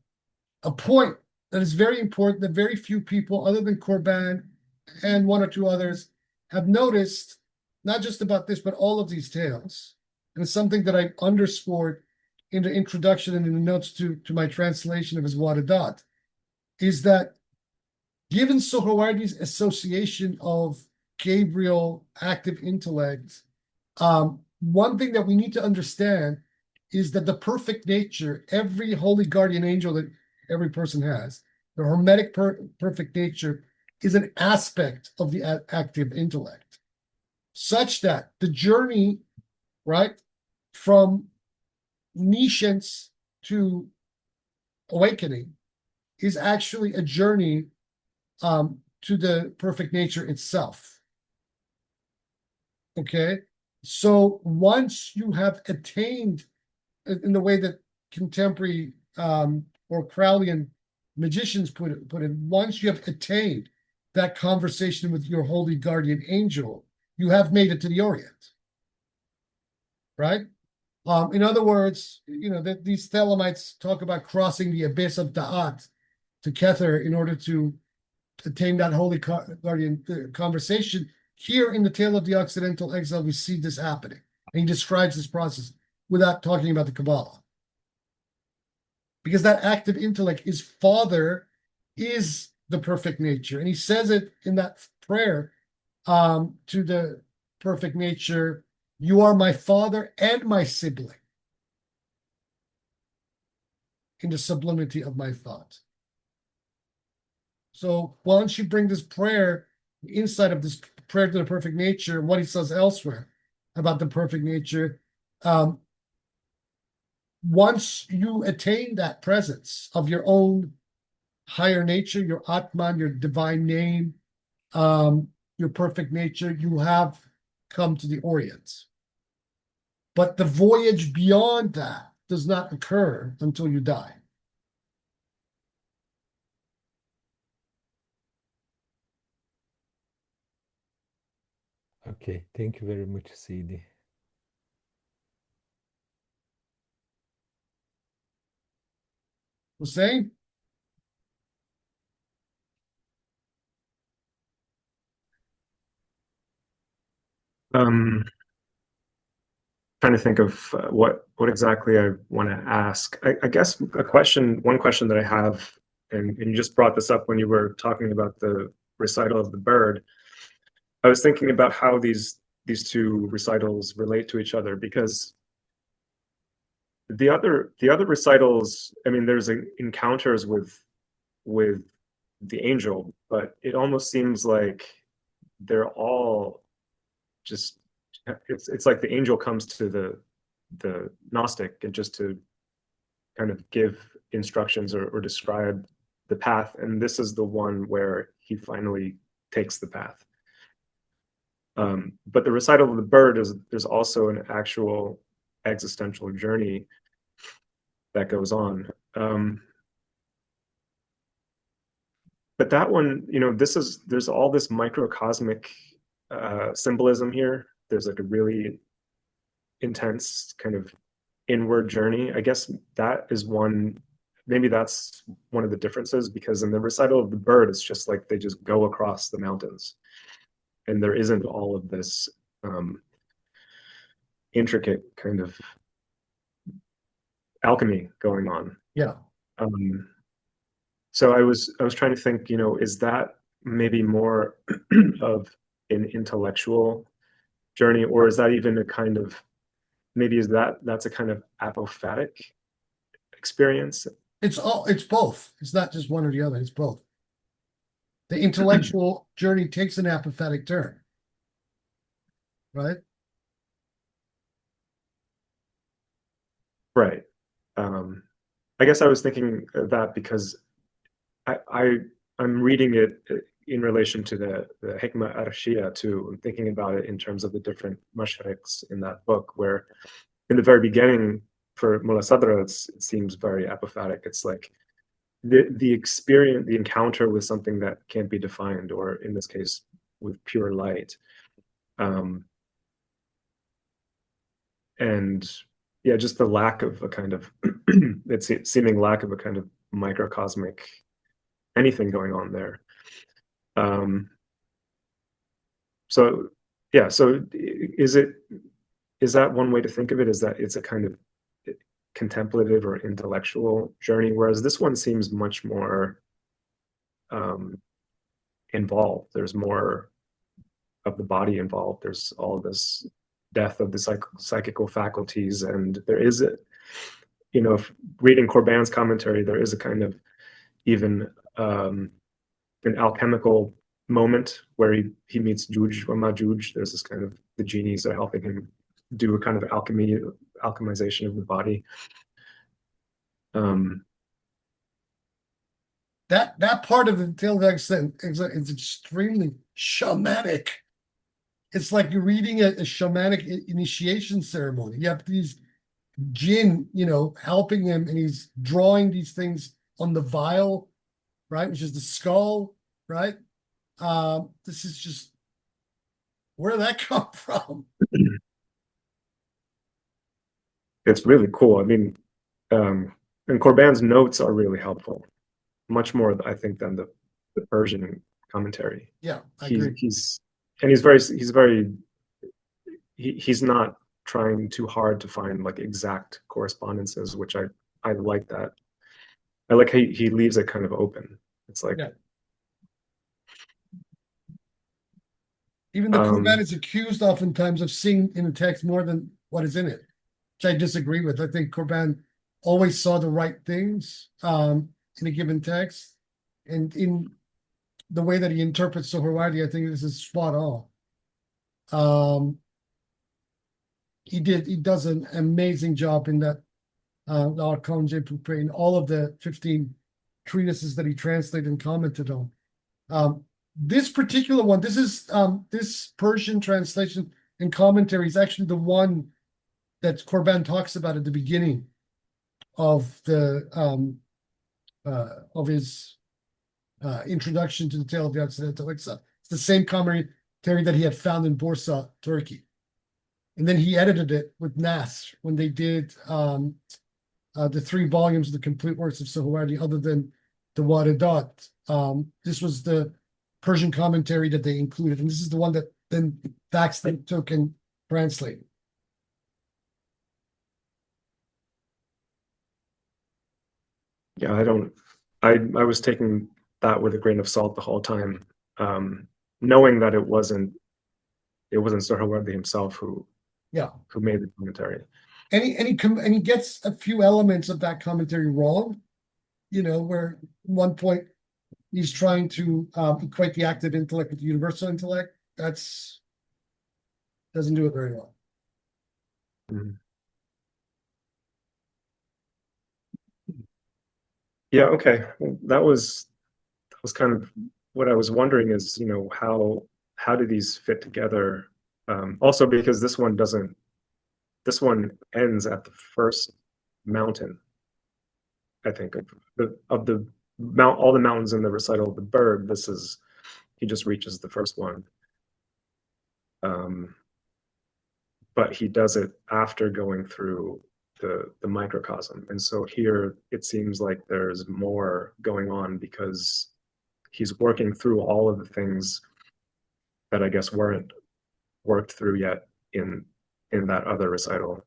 a point that is very important that very few people, other than Corban and one or two others, have noticed, not just about this, but all of these tales. And it's something that I underscored in the introduction and in the notes to my translation of his Waradat, is that given Suhrawardi's association of Gabriel active intellect, one thing that we need to understand is that the perfect nature, every holy guardian angel that every person has, the hermetic perfect nature is an aspect of the active intellect, such that the journey, right, from nescience to awakening is actually a journey to the perfect nature itself. Okay, so once you have attained, in the way that contemporary or Crowleyan magicians put it, once you have attained that conversation with your holy guardian angel, you have made it to the Orient, right? In other words, that these Thelemites talk about crossing the abyss of Da'at to Kether in order to attain that holy guardian conversation. Here in the Tale of the Occidental Exile, we see this happening. And he describes this process without talking about the Kabbalah. Because that active intellect, his father, is the perfect nature. And he says it in that prayer to the perfect nature, you are my father and my sibling, in the sublimity of my thought. So once you bring this prayer, the insight of this prayer to the perfect nature, what he says elsewhere about the perfect nature, once you attain that presence of your own higher nature, your Atman, your divine name, your perfect nature, you have come to the Orient. But the voyage beyond that does not occur until you die. Okay, thank you very much, Sidi. Hussein? Trying to think of what exactly I want to ask. I guess one question that I have, and you just brought this up when you were talking about the recital of the bird. I was thinking about how these two recitals relate to each other, because the other recitals, I mean, there's encounters with the angel, but it almost seems like they're all just, it's like the angel comes to the Gnostic and just to kind of give instructions or describe the path, and this is the one where he finally takes the path. But the recital of the bird there's also an actual existential journey that goes on. But that one, there's all this microcosmic symbolism here. There's like a really intense kind of inward journey. I guess that is maybe that's one of the differences, because in the recital of the bird, it's just like they just go across the mountains, and there isn't all of this intricate kind of alchemy going on. Yeah. So I was trying to think, is that maybe more of an intellectual journey, or is that even a kind of, maybe that's a kind of apophatic experience? It's both. It's not just one or the other, it's both. The intellectual journey takes an apophatic turn, right? Right. I guess I was thinking of that because I'm reading it in relation to the Hikmah Arshia too. I'm thinking about it in terms of the different mashriqs in that book, where in the very beginning for Mullah Sadra, it seems very apophatic. It's like the experience, the encounter with something that can't be defined, or in this case, with pure light. And yeah, just the lack of a kind of, it's seeming lack of a kind of microcosmic anything going on there. So yeah, so is that one way to think of it? Is that it's a kind of contemplative or intellectual journey, whereas this one seems much more involved. There's more of the body involved. There's all this death of the psychical faculties, and there is a, if reading Corbin's commentary, there is a kind of even an alchemical moment where he meets Juj or Majuj. There's this kind of, the genies are helping him do a kind of alchemization of the body. That part of the Tale of the Exile is extremely shamanic. It's like you're reading a shamanic initiation ceremony. You have these jinn, helping him, and he's drawing these things on the vial, right, which is the skull, right? This is just, where did that come from? It's really cool. I mean, and Corbin's notes are really helpful, much more, I think, than the Persian commentary. Yeah, I agree. He's not trying too hard to find like exact correspondences, which I like that. I like how he leaves it kind of open. It's like, yeah. Even the Corbin is accused oftentimes of seeing in the text more than what is in it, which I disagree with. I think Corbin always saw the right things in a given text, and in the way that he interprets Suhrawardi, I think this is spot on. He does an amazing job in that Archange Poupée, in all of the 15 treatises that he translated and commented on. This particular one, this Persian translation and commentary is actually the one that Corbin talks about at the beginning of the of his introduction to the Tale of the Occidental Exile. It's the same commentary that he had found in Bursa, Turkey, and then he edited it with Nasr when they did the 3 volumes of the complete works of Suhrawardi, other than the Waradat. This was the Persian commentary that they included, and this is the one that then Thaxton took and translated. Yeah, I was taking that with a grain of salt the whole time, knowing that it wasn't Suhrawardi himself who made the commentary. And he gets a few elements of that commentary wrong, where at one point he's trying to equate the active intellect with the universal intellect. Doesn't do it very well. Mm-hmm. Yeah, okay. Well, that was kind of what I was wondering is, how do these fit together? Also because this one ends at the first mountain, I think, of the all the mountains in the recital of the bird. He just reaches the first one. But he does it after going through the microcosm. And so here it seems like there's more going on because he's working through all of the things that I guess weren't worked through yet in that other recital.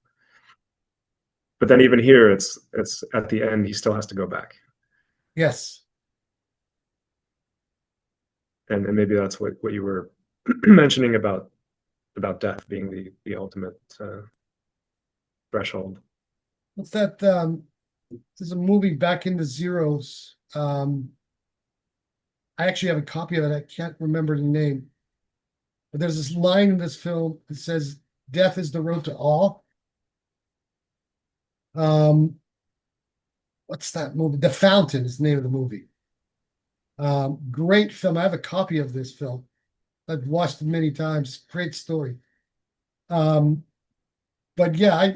But then even here, it's at the end, he still has to go back. Yes. And maybe that's what you were mentioning about death being the ultimate threshold. What's that? There's a movie, Back in the Zeros. I actually have a copy of it. I can't remember the name. But there's this line in this film that says, "Death is the road to awe." What's that movie? The Fountain is the name of the movie. Great film. I have a copy of this film. I've watched it many times. Great story. But yeah,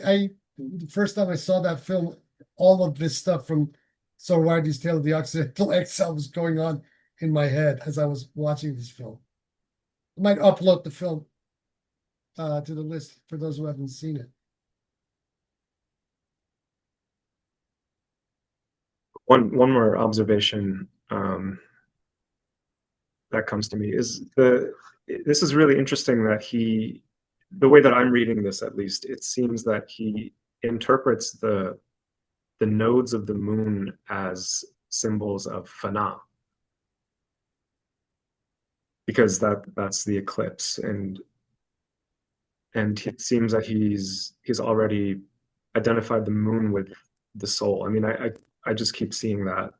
the first time I saw that film, all of this stuff from Suhrawardi's Tale of the Occidental Exile was going on in my head as I was watching this film. I might upload the film to the list for those who haven't seen it. One more observation um, that comes to me is this is really interesting that the way that I'm reading this, at least, it seems that he interprets the nodes of the moon as symbols of fana, because that's the eclipse, and it seems that he's already identified the moon with the soul. I mean, I just keep seeing that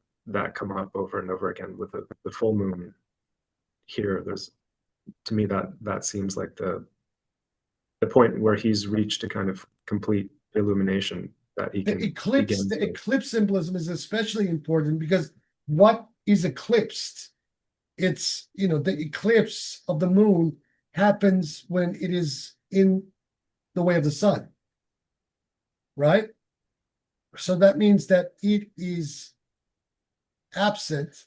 come up over and over again with the full moon here. There's, to me, that seems like the point where he's reached a kind of complete illumination that he The can eclipse, begin the to. eclipse symbolism is especially important because what is eclipsed? It's, the eclipse of the moon happens when it is in the way of the sun, right? So that means that it is absent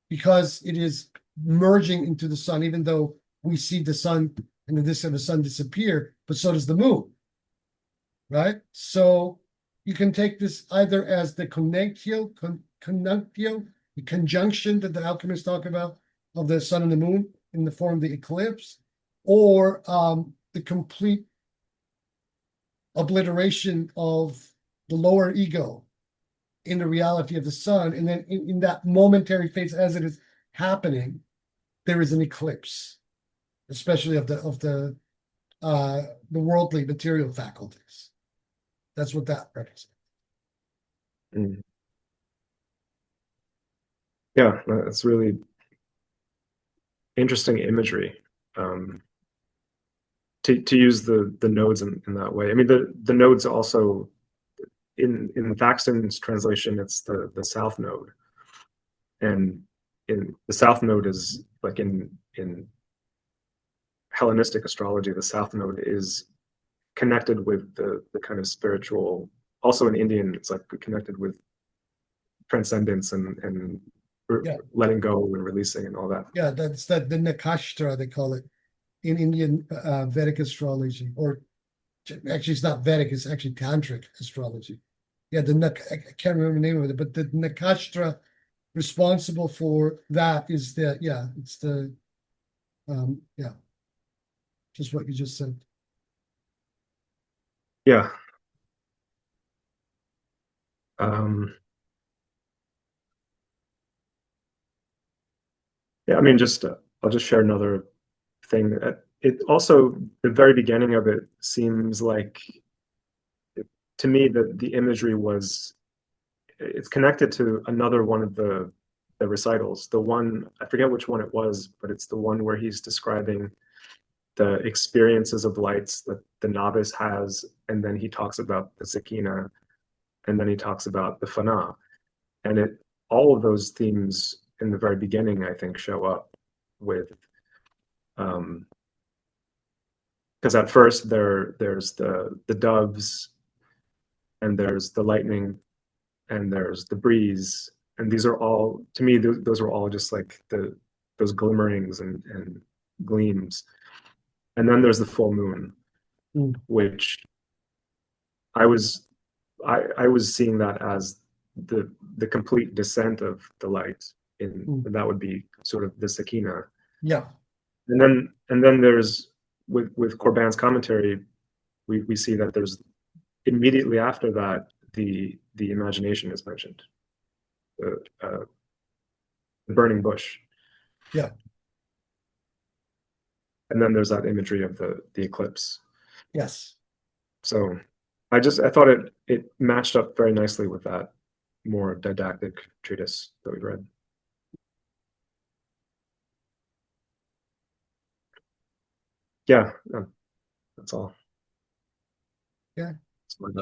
because it is merging into the sun, even though we see the sun and the disk of the sun disappear, but so does the moon, right? So you can take this either as the conjunctio, the conjunction that the alchemists talk about of the sun and the moon in the form of the eclipse, or the complete obliteration of the lower ego in the reality of the sun. And then in that momentary phase as it is happening, there is an eclipse, especially of the worldly material faculties. That's what that represents. Mm. Yeah, that's really interesting imagery. To use the nodes in that way. I mean, the nodes also in Thaxton's translation, it's the south node, and in the south node is like in Hellenistic astrology, the south node is connected with the kind of spiritual. Also in Indian, it's like connected with transcendence and Yeah. letting go and releasing and all that. Yeah, that's the Nakashtra, they call it in Indian Vedic astrology, or actually it's not Vedic, it's actually Tantric astrology. Yeah, I can't remember the name of it, but the Nakashtra responsible for that is it's the just what you just said. Yeah. Yeah, I mean, I'll just share another thing. It also, the very beginning of it seems like, to me, the imagery it's connected to another one of the recitals. The one, I forget which one it was, but it's the one where he's describing the experiences of lights that the novice has, and then he talks about the sakina, and then he talks about the fana. And all of those themes in the very beginning, I think, show up with, because at first there's the doves, and there's the lightning, and there's the breeze, and these are all, to me, those are all just like those glimmerings and gleams. And then there's the full moon, which I was seeing that as the complete descent of the light and that would be sort of the sakina. Yeah. And then there's with Corban's commentary, we see that there's immediately after that the imagination is mentioned, the burning bush. Yeah. And then there's that imagery of the eclipse. Yes. So I thought it matched up very nicely with that more didactic treatise that we read. Yeah, that's all. Yeah.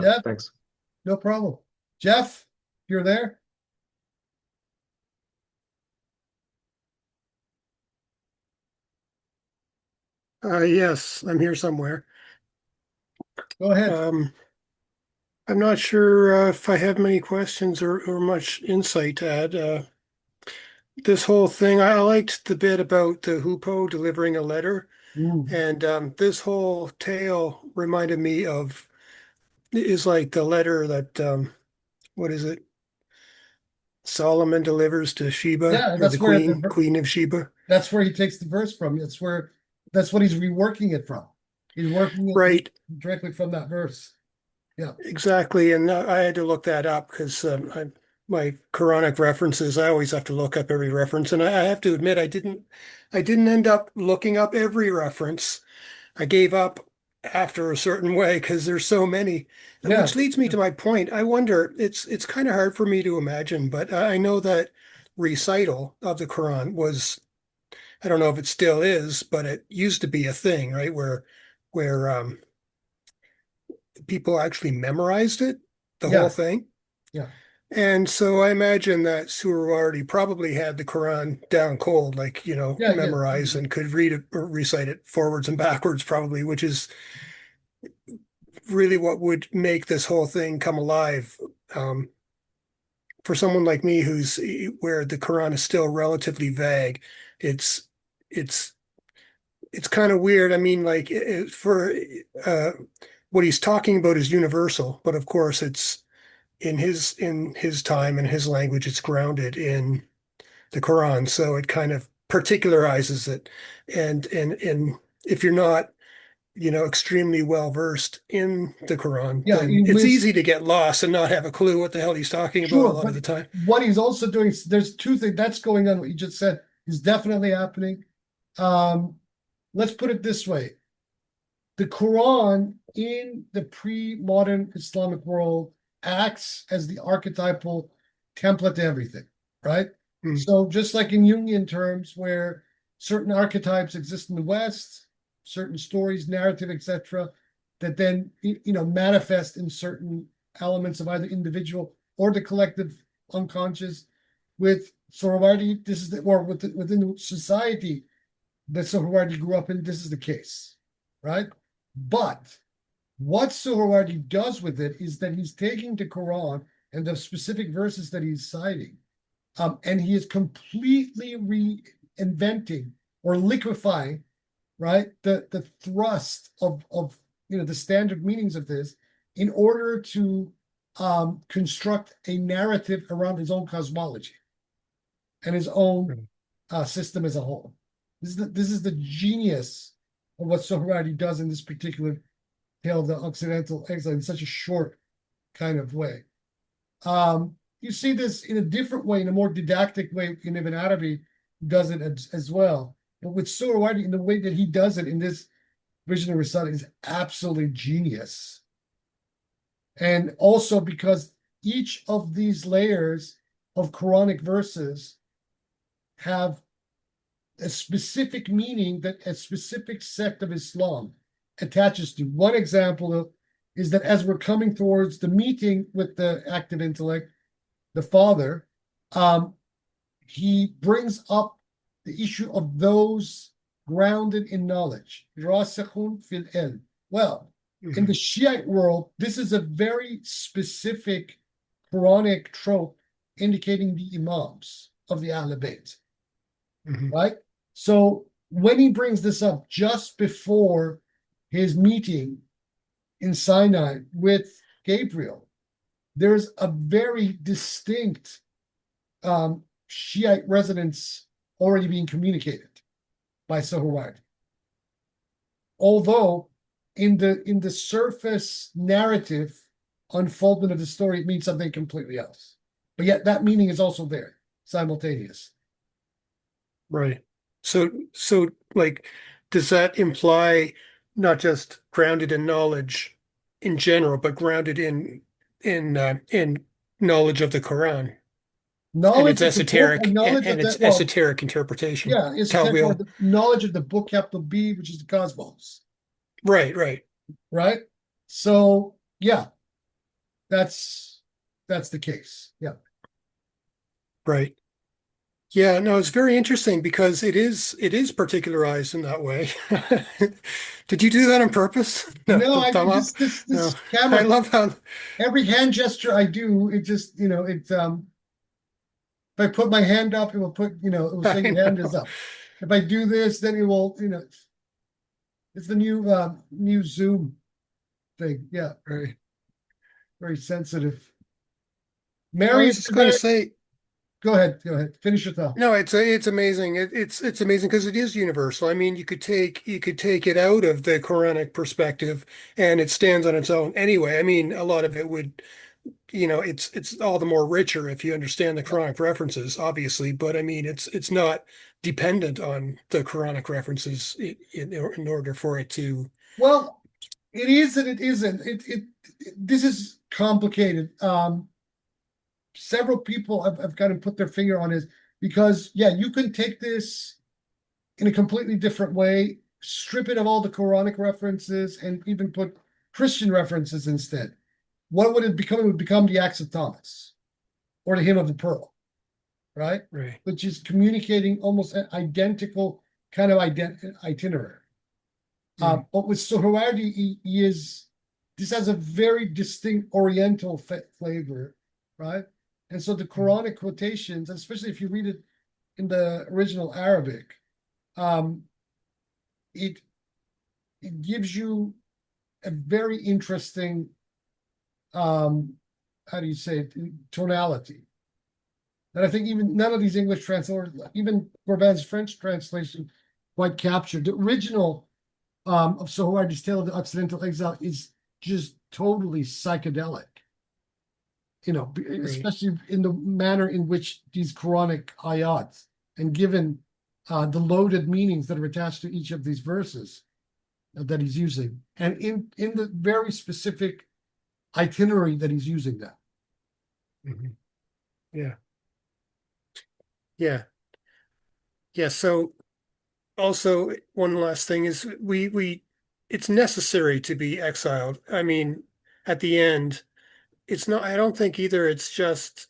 Jeff? Thanks. No problem. Jeff, you're there? Yes, I'm here somewhere. Go ahead. I'm not sure if I have many questions or much insight to add. This whole thing, I liked the bit about the hoopoe delivering a letter, and this whole tale reminded me is like the letter that what is it? Solomon delivers to Sheba, Yeah, or that's the where Queen of Sheba. that's where he takes the verse from. That's what he's reworking it from. He's working it Right, directly from that verse. Yeah. exactly. And I had to look that up because my Quranic references, I always have to look up every reference. And I have to admit, I didn't end up looking up every reference. I gave up after a certain way because there's so many, Yeah. which leads me to my point. I wonder, it's kind of hard for me to imagine, but I know that recital of the Quran was, I don't know if it still is, but it used to be a thing, right? Where people actually memorized it, the whole Yeah. thing. Yeah. And so I imagine that Suhrawardi probably had the Quran down cold, like, Yeah. Yeah. memorized and could read it or recite it forwards and backwards, probably, which is really what would make this whole thing come alive. Um, for someone like me where the Quran is still relatively vague, it's it's it's kind of weird. I mean, like for uh, what he's talking about is universal, but of course it's in his time and his language, it's grounded in the Quran, so it kind of particularizes it. And if you're not, extremely well versed in the Quran, Yeah. then In it's which, easy to get lost and not have a clue what the hell he's talking about a sure, lot but of the time. what he's also doing, there's two things that's going on. What you just said is definitely happening. Um, let's put it this way. The Quran in the pre-modern Islamic world acts as the archetypal template to everything, right? Hmm. So just like in Jungian terms, where certain archetypes exist in the West, certain stories, narrative, etc., that then manifest in certain elements of either individual or the collective unconscious. With Suhrawardi, this is within the society that Suhrawardi grew up in, this is the case, right? But what Suhrawardi does with it is that he's taking the Quran and the specific verses that he's citing, and he is completely reinventing or liquefying, right, the thrust of the standard meanings of this in order to construct a narrative around his own cosmology and his own system as a whole. This is the genius of what Suhrawardi does in this particular tale of the Occidental exile in such a short kind of way. You see this in a different way, in a more didactic way in Ibn Arabi does it as well. But with Suhrawardi, in the way that he does it in this vision of Risala is absolutely genius. And also because each of these layers of Quranic verses have a specific meaning that a specific sect of Islam attaches to. One example is that as we're coming towards the meeting with the active intellect, the father, he brings up the issue of those grounded in knowledge. راسخون في العلم. Well, in the Shiite world, this is a very specific Quranic trope indicating the Imams of the Ahl Bayt, right? So when he brings this up just before his meeting in Sinai with Gabriel, there's a very distinct Shiite resonance already being communicated by Suhrawardi. Although in the surface narrative unfoldment of the story, it means something completely else. But yet that meaning is also there, simultaneous. Right. So like, does that imply not just grounded in knowledge in general, but grounded in knowledge of the Quran and Knowledge its of the book and esoteric knowledge and of its that, well, esoteric interpretation? yeah, it's Tawil. the knowledge of the book, capital B, which is the cosmos, Right, right, right? So yeah, that's the case. Yeah. right. Yeah, no, it's very interesting because it is particularized in that way. Did you do that on purpose? No, No, the I thumb up? this No. I camera, love how every hand gesture I do, it just if I put my hand up, it will it will say I your hand is know. up. If I do this, then it will, it's the new Zoom thing. Yeah, Right. very sensitive. I Mary was is just going to say, Go ahead. Go ahead. Finish your thought. No, it's amazing. It's amazing because it is universal. I mean, you could take it out of the Quranic perspective, and it stands on its own anyway. I mean, a lot of it would, it's all the more richer if you understand the Quranic references, obviously. But I mean, it's not dependent on the Quranic references in order for it to. Well, it is and it isn't. This is complicated. Several people have kind of put their finger on it because, yeah, you can take this in a completely different way, strip it of all the Quranic references, and even put Christian references instead. What would it become? It would become the Acts of Thomas or the Hymn of the Pearl, right? Right. Which is communicating almost an identical kind of itinerary. But with Suhrawardi, this has a very distinct Oriental flavor, right? And so the Quranic quotations, especially if you read it in the original Arabic, it gives you a very interesting, how do you say it, tonality. And I think even none of these English translators, even Corbin's French translation, quite captured. The original of Suhrawardi's Tale of the Occidental Exile is just totally psychedelic. Especially in the manner in which these Quranic ayats, and given the loaded meanings that are attached to each of these verses that he's using, and in the very specific itinerary that he's using that. Yeah. Yeah. Yeah. So also one last thing is it's necessary to be exiled. I mean, at the end, it's not, I don't think either it's just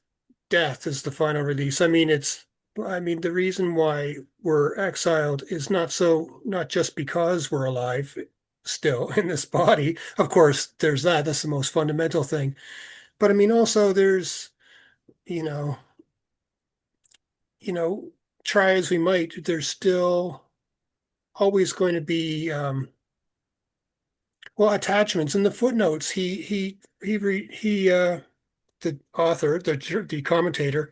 death is the final release. I mean, the reason why we're exiled is not just because we're alive still in this body. Of course, that's the most fundamental thing. But I mean, also there's, you know, try as we might, there's still always going to be, attachments in the footnotes. The author, the commentator,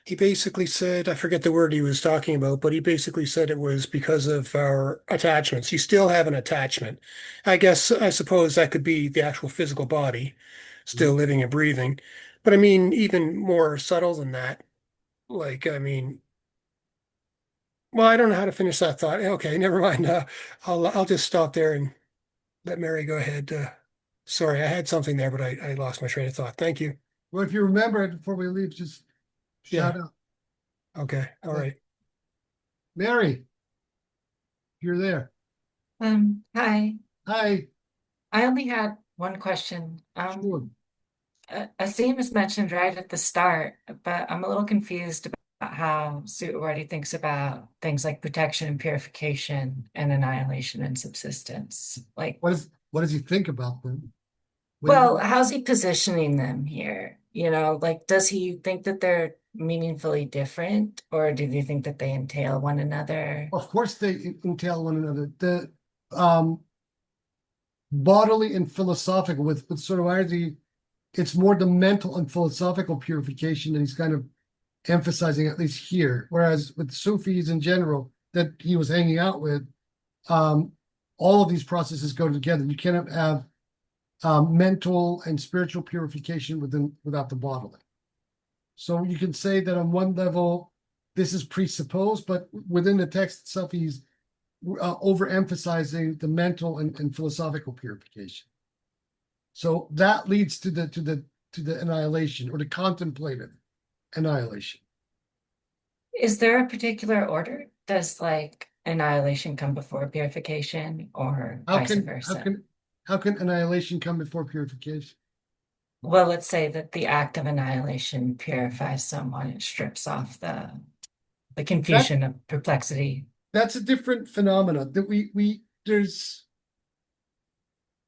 he basically said, I forget the word he was talking about, but he basically said it was because of our attachments. You still have an attachment. I suppose that could be the actual physical body still living and breathing. But I mean, even more subtle than that, like, I mean, well, I don't know how to finish that thought. Okay, never mind. I'll just stop there and let Mary go ahead. Sorry, I had something there, but I lost my train of thought. Thank you. Well, if you remember it before we leave, just shout out. Okay. All right. Mary, you're there. Hi. Hi. I only had one question. Sure. Asim is mentioned right at the start, but I'm a little confused about how Suhrawardi thinks about things like protection and purification and annihilation and subsistence. Like, What does he think about them? well, how's he positioning them here? Like, does he think that they're meaningfully different, or do you think that they entail one another? Of course, they entail one another. The bodily and philosophical with Suhrawardi, it's more the mental and philosophical purification that he's kind of emphasizing, at least here. Whereas with Sufis in general that he was hanging out with, all of these processes go together. You cannot have mental and spiritual purification without the bodily. So you can say that on one level, this is presupposed, but within the text itself, he's overemphasizing the mental and philosophical purification. So that leads to the annihilation or the contemplative annihilation. Is there a particular order? Does like annihilation come before purification or vice versa? How can annihilation come before purification? Well, let's say that the act of annihilation purifies someone. It strips off the confusion of perplexity. That's a different phenomenon. That there's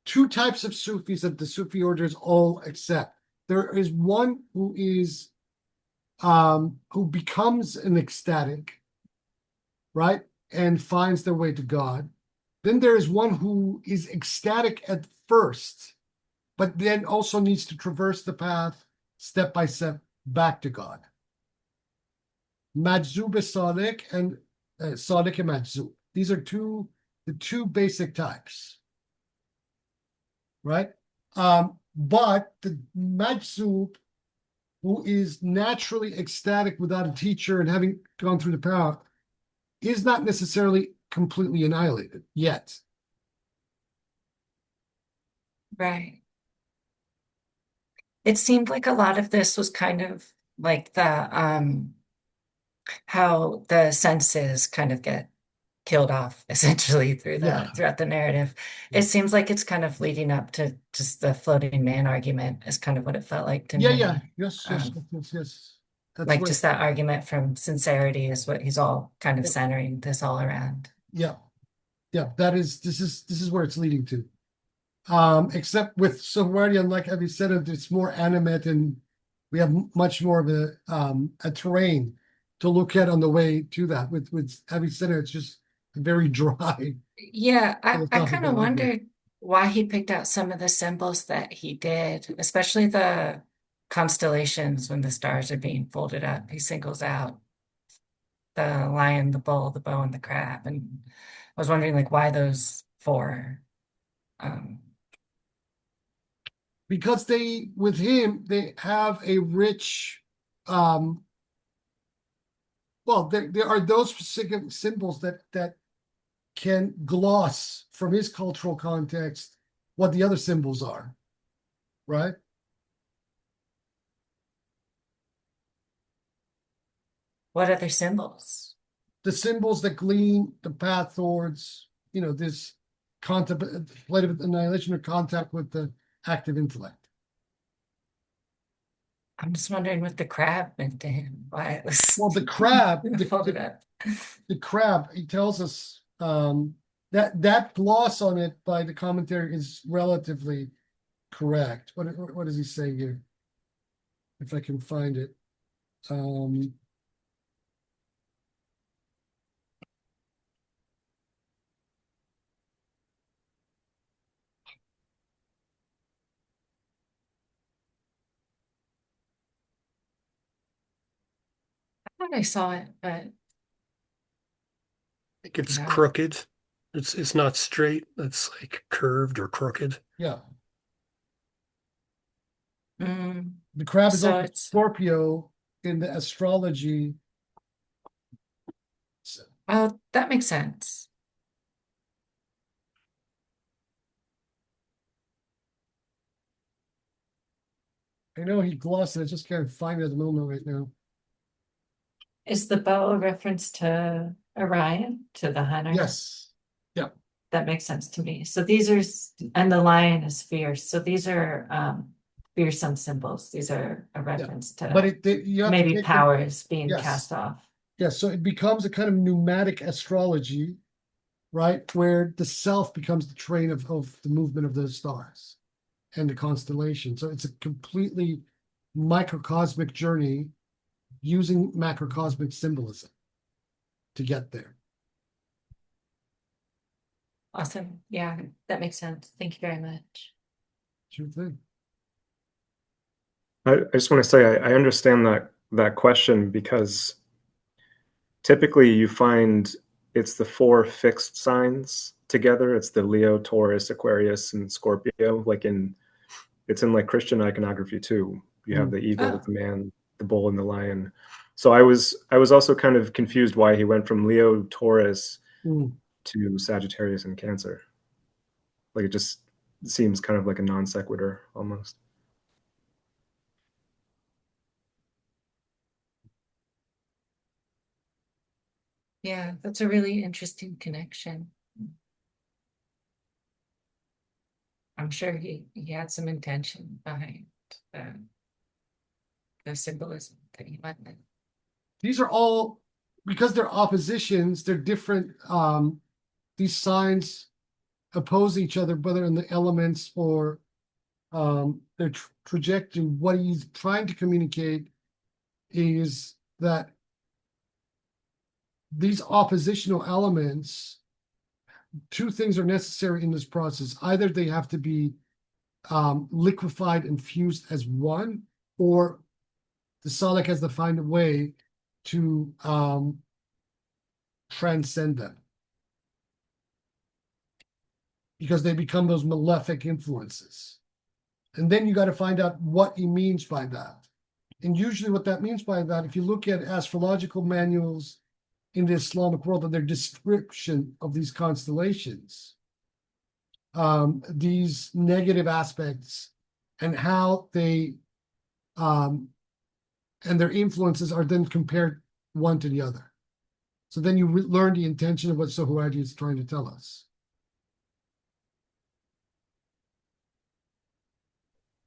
two types of Sufis that the Sufi orders all accept. There is one who becomes an ecstatic, right, and finds their way to God. Then there is one who is ecstatic at first, but then also needs to traverse the path step by step back to God. Majzub is Sadiq and Sadiq and Majzub. These are the two basic types, right? But the Majzub, who is naturally ecstatic without a teacher and having gone through the power, is not necessarily completely annihilated yet. Right. It seemed like a lot of this was kind of like how the senses kind of get killed off essentially throughout the narrative. It seems like it's kind of leading up to just the floating man argument is kind of what it felt like to me. Yes. That's Like right. just that argument from sincerity is what he's all kind of centering this all around. Yeah. This is where it's leading to. Except with Suhrawardi, unlike Avi said, it's more animate and we have much more of a terrain to look at on the way to that. With Avi said, it's just very dry. Yeah, I kind philosophical of argument. wondered why he picked out some of the symbols that he did, especially the constellations when the stars are being folded up. He singles out the lion, the bull, the bow, and the crab. And I was wondering like why those four. Because with him, they have a rich, well, there are those specific symbols that can gloss from his cultural context what the other symbols are, right? What other symbols? The symbols that glean the path towards, this contemplative annihilation or contact with the active intellect. I'm just wondering what the crab meant to him. Why it was Well, the crab, folded up. the crab, he tells us that gloss on it by the commentary is relatively correct. What does he say here? If I can find it. I thought I saw it, but think it's Yeah. crooked. It's not straight. It's like curved or crooked. Yeah, mm, the crab is So also it's- Scorpio in the astrology. oh, that makes sense. I know he glossed it. I just can't find it at the moment right now. Is the bow a reference to Orion, to the hunter? Yes. That makes sense to me. So these are, and the lion is fierce. So these are fearsome symbols. These are a reference to But you have to maybe take powers being Yes. cast off. Yeah, so it becomes a kind of pneumatic astrology, right? Where the self becomes the train of the movement of the stars and the constellation. So it's a completely microcosmic journey using macrocosmic symbolism to get there. Awesome. Yeah, that makes sense. Thank you very much. Sure thing. I just want to say I understand that question because typically you find it's the four fixed signs together. It's the Leo, Taurus, Aquarius, and Scorpio. It's in like Christian iconography too. You have the eagle with the man, the bull, and the lion. So I was also kind of confused why he went from Leo, Taurus to Sagittarius and Cancer. Like it just seems kind of like a non sequitur almost. Yeah, that's a really interesting connection. I'm sure he had some intention behind the symbolism that he went with. These are all, because they're oppositions, they're different. These signs oppose each other, whether in the elements or their trajectory. What he's trying to communicate is that these oppositional elements, two things are necessary in this process. Either they have to be liquefied and fused as one, or the Salic has to find a way to transcend them. Because they become those malefic influences. And then you got to find out what he means by that. And usually what that means by that, if you look at astrological manuals in the Islamic world and their description of these constellations, these negative aspects and how they and their influences are then compared one to the other. So then you learn the intention of what Suhrawardi is trying to tell us.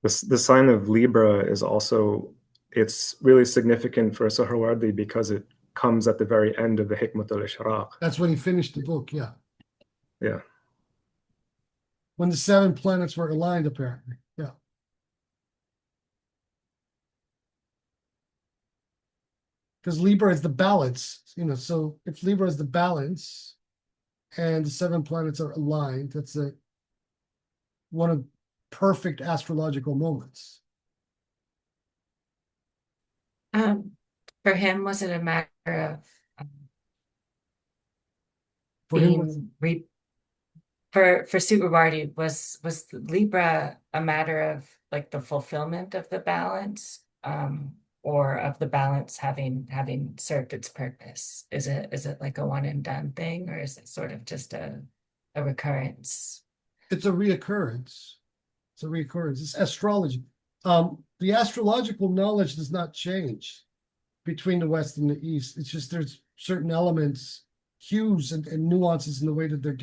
The sign of Libra is also, it's really significant for Suhrawardi because it comes at the very end of the Hikmat al-Ishraq. That's when he finished the book, yeah. Yeah. When the 7 planets were aligned, apparently, yeah. Because Libra is the balance, so if Libra is the balance and the 7 planets are aligned, that's one of perfect astrological moments. For him, was it a matter of For him, for Suhrawardi, was Libra a matter of like the fulfillment of the balance, or of the balance having served its purpose? Is it like a one and done thing, or is it sort of just a recurrence? it's a reoccurrence. It's a reoccurrence. It's astrology. The astrological knowledge does not change between the West and the East. It's just there's certain elements, hues, and nuances in the way that they're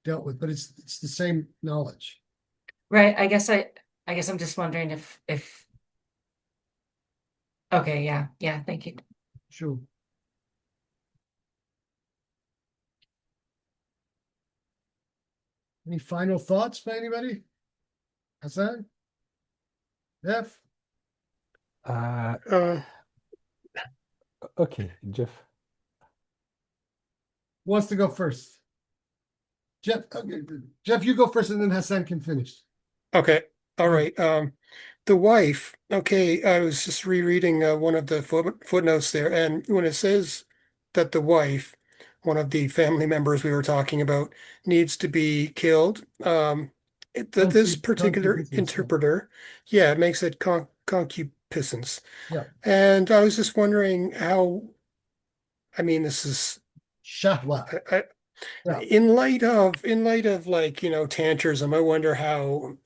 dealt with, but it's the same knowledge. Right. I guess I'm just wondering if okay, yeah, thank you. Sure. Any final thoughts by anybody? Hassan? Jeff? Okay, Jeff. Who wants to go first? Jeff, okay. Jeff, you go first and then Hassan can finish. Okay. All right. The wife. Okay. I was just rereading one of the footnotes there, and when it says that the wife, one of the family members we were talking about, needs to be killed, this particular Concupiscence, yeah. interpreter, yeah, it makes it concupiscence. Yeah. And I was just wondering how. I mean, this is. Shahwa. Yeah. In light of like, tantrism, I wonder how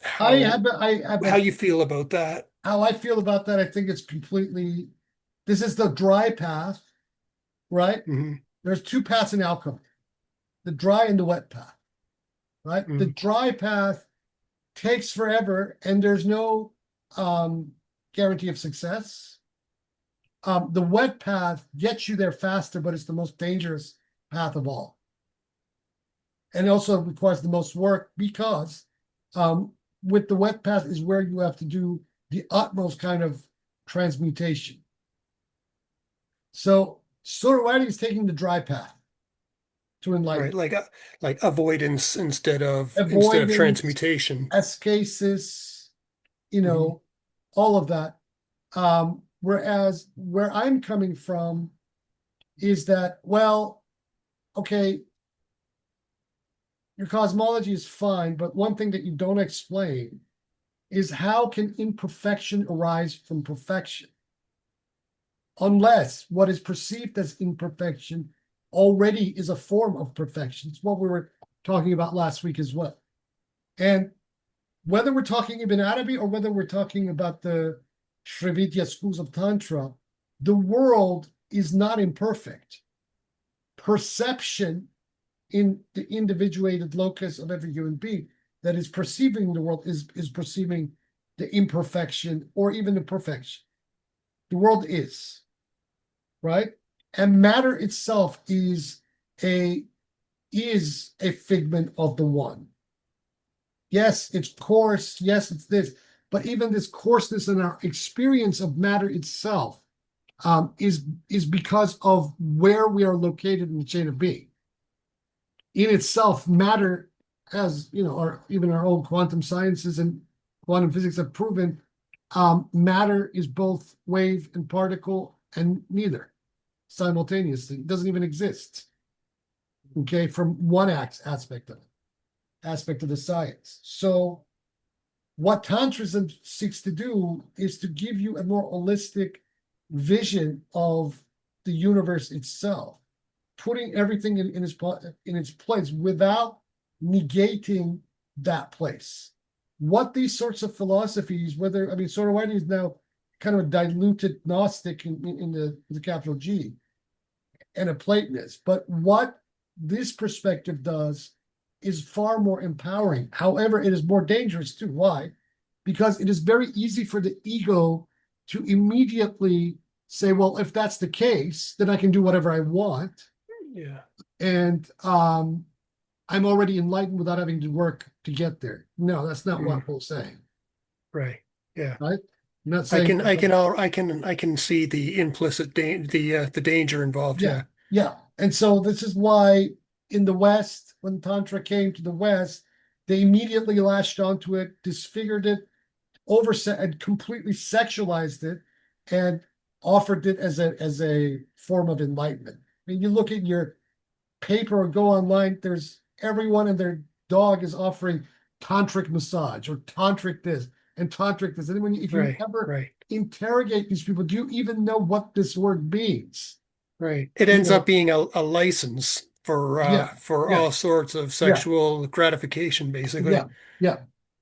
you feel about that. How I feel about that, I think it's completely, this is the dry path, right? Mm-hmm. There's 2 paths in alchemy, the dry and the wet path, right? Mm-hmm. The dry path takes forever and there's no guarantee of success. The wet path gets you there faster, but it's the most dangerous path of all. And it also requires the most work because with the wet path is where you have to do the utmost kind of transmutation. So Suhrawardi is taking the dry path to enlighten. Right, like avoidance instead of transmutation. Ascesis, all of that. Whereas where I'm coming from is that, well, okay, your cosmology is fine, but one thing that you don't explain is how can imperfection arise from perfection? Unless what is perceived as imperfection already is a form of perfection. It's what we were talking about last week as well. And whether we're talking Ibn Arabi or whether we're talking about the Srividya schools of Tantra, the world is not imperfect. Perception in the individuated locus of every human being that is perceiving the world is perceiving the imperfection or even the perfection. The world is, right? And matter itself is a figment of the one. Yes, it's coarse. Yes, it's this. But even this coarseness in our experience of matter itself is because of where we are located in the chain of being. In itself, matter, as even our old quantum sciences and quantum physics have proven, matter is both wave and particle and neither simultaneously. It doesn't even exist. Okay, from one aspect of the science. So what Tantrism seeks to do is to give you a more holistic vision of the universe itself, putting everything in its place without negating that place. What these sorts of philosophies, whether, I mean, Suhrawardi is now kind of a diluted Gnostic in the capital G and a Platonist, but what this perspective does is far more empowering. However, it is more dangerous too. Why? Because it is very easy for the ego to immediately say, well, if that's the case, then I can do whatever I want. Yeah. And I'm already enlightened without having to work to get there. No, that's not what we're saying. Right. Yeah. Right? I'm not saying I can see the implicit the danger involved. Yeah. Yeah. And so this is why in the West, when Tantra came to the West, they immediately latched onto it, disfigured it, and completely sexualized it, and offered it as a form of enlightenment. I mean, you look at your paper or go online, there's everyone and their dog is offering tantric massage or tantric this and tantric this. And if you ever interrogate these people, do you even know what this word means? Right. It ends up being a license for all sorts of sexual gratification, basically. Yeah. Yeah.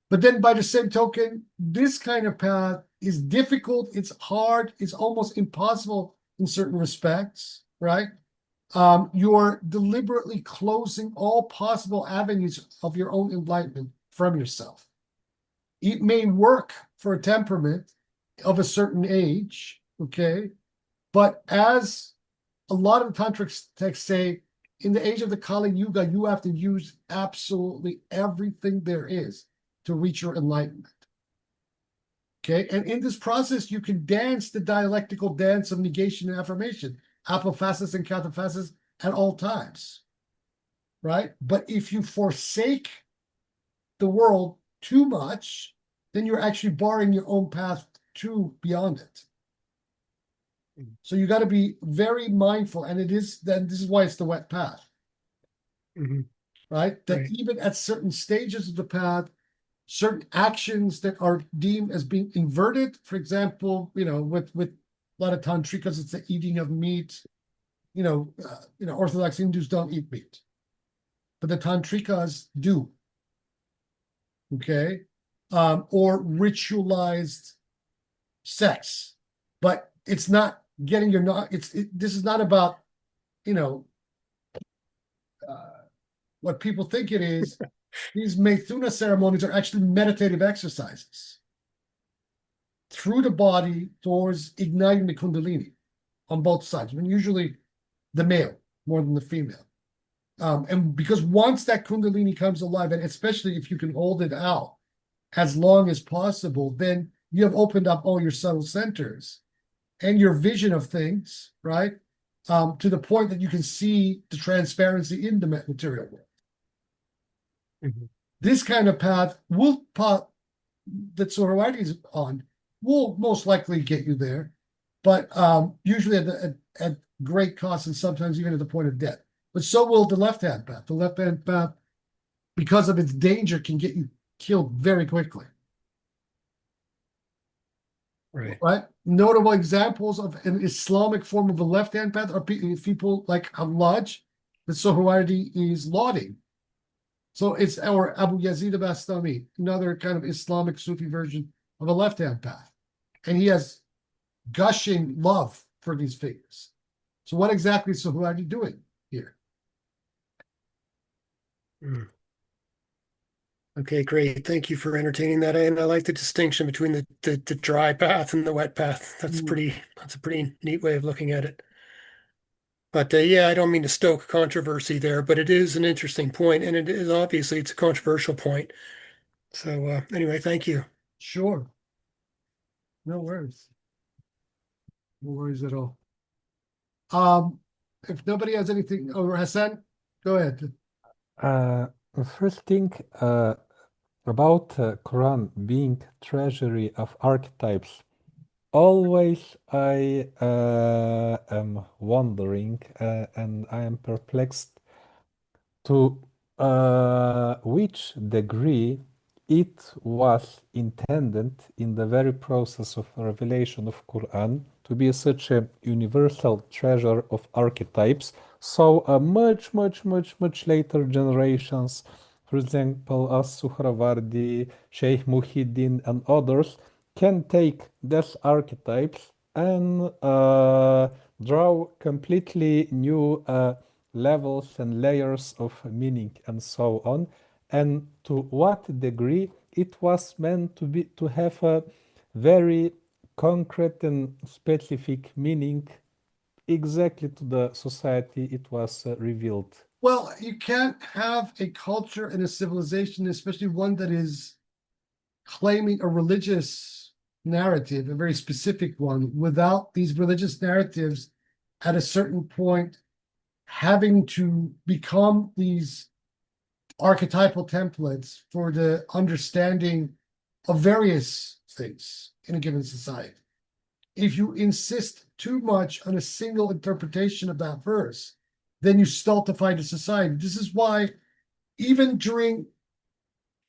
But then by the same token, this kind of path is difficult, it's hard, it's almost impossible in certain respects, right? You're deliberately closing all possible avenues of your own enlightenment from yourself. It may work for a temperament of a certain age, okay? But as a lot of the tantric texts say, in the age of the Kali Yuga, you have to use absolutely everything there is to reach your enlightenment. Okay, and in this process, you can dance the dialectical dance of negation and affirmation, apophasis and cataphasis at all times, right? But if you forsake the world too much, then you're actually barring your own path to beyond it. So you got to be very mindful, and this is why it's the wet path, right? That even at certain stages of the path, certain actions that are deemed as being inverted, for example, with a lot of tantrikas, it's the eating of meat. Orthodox Hindus don't eat meat, but the tantrikas do. Okay, or ritualized sex, but it's not getting this is not about what people think it is. These Methuna ceremonies are actually meditative exercises through the body towards igniting the Kundalini on both sides. I mean, usually the male more than the female. And because once that Kundalini comes alive, and especially if you can hold it out as long as possible, then you have opened up all your subtle centers and your vision of things, right? To the point that you can see the transparency in the material world. This kind of path that Suhrawardi is on will most likely get you there, but usually at great cost and sometimes even at the point of death. But so will the left-hand path. The left-hand path, because of its danger, can get you killed very quickly. Right. Notable examples of an Islamic form of a left-hand path are people like Hallaj, that Suhrawardi is lauding. So it's our Abu Yazid Bastami, another kind of Islamic Sufi version of a left-hand path. And he has gushing love for these figures. So what exactly is Suhrawardi doing here? Okay, great. Thank you for entertaining that. And I like the distinction between the dry path and the wet path. That's a pretty neat way of looking at it. But I don't mean to stoke controversy there, but it is an interesting point, and it is obviously it's a controversial point. So anyway, thank you. Sure. No worries. No worries at all. If nobody has anything, Hassan, go ahead. First thing, about Quran being treasury of archetypes, always I am wondering and I am perplexed to which degree it was intended in the very process of revelation of Quran to be such a universal treasure of archetypes. So much later generations, for example, as Suhrawardi, Sheikh Muhyiddin, and others, can take these archetypes and draw completely new levels and layers of meaning and so on, and to what degree it was meant to have a very concrete and specific meaning exactly to the society it was revealed. Well, you can't have a culture and a civilization, especially one that is claiming a religious narrative, a very specific one, without these religious narratives at a certain point having to become these archetypal templates for the understanding of various things in a given society. If you insist too much on a single interpretation of that verse, then you stultify the society. This is why even during,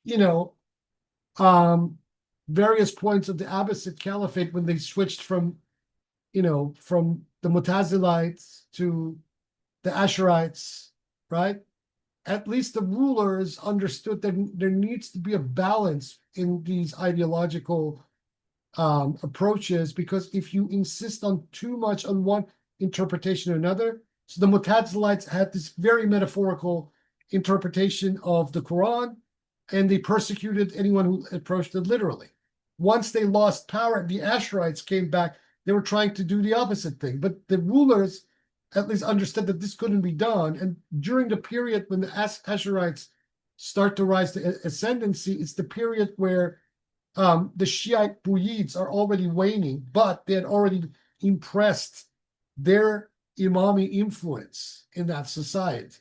you know, various points of the Abbasid Caliphate, when they switched from, from the Mutazilites to the Asherites, right? At least the rulers understood that there needs to be a balance in these ideological approaches, because if you insist on too much on one interpretation or another, so the Mutazilites had this very metaphorical interpretation of the Quran, and they persecuted anyone who approached it literally. Once they lost power, the Asherites came back. They were trying to do the opposite thing, but the rulers at least understood that this couldn't be done. And during the period when the Asherites start to rise to ascendancy, it's the period where the Shiite Buyids are already waning, but they had already impressed their Imami influence in that society.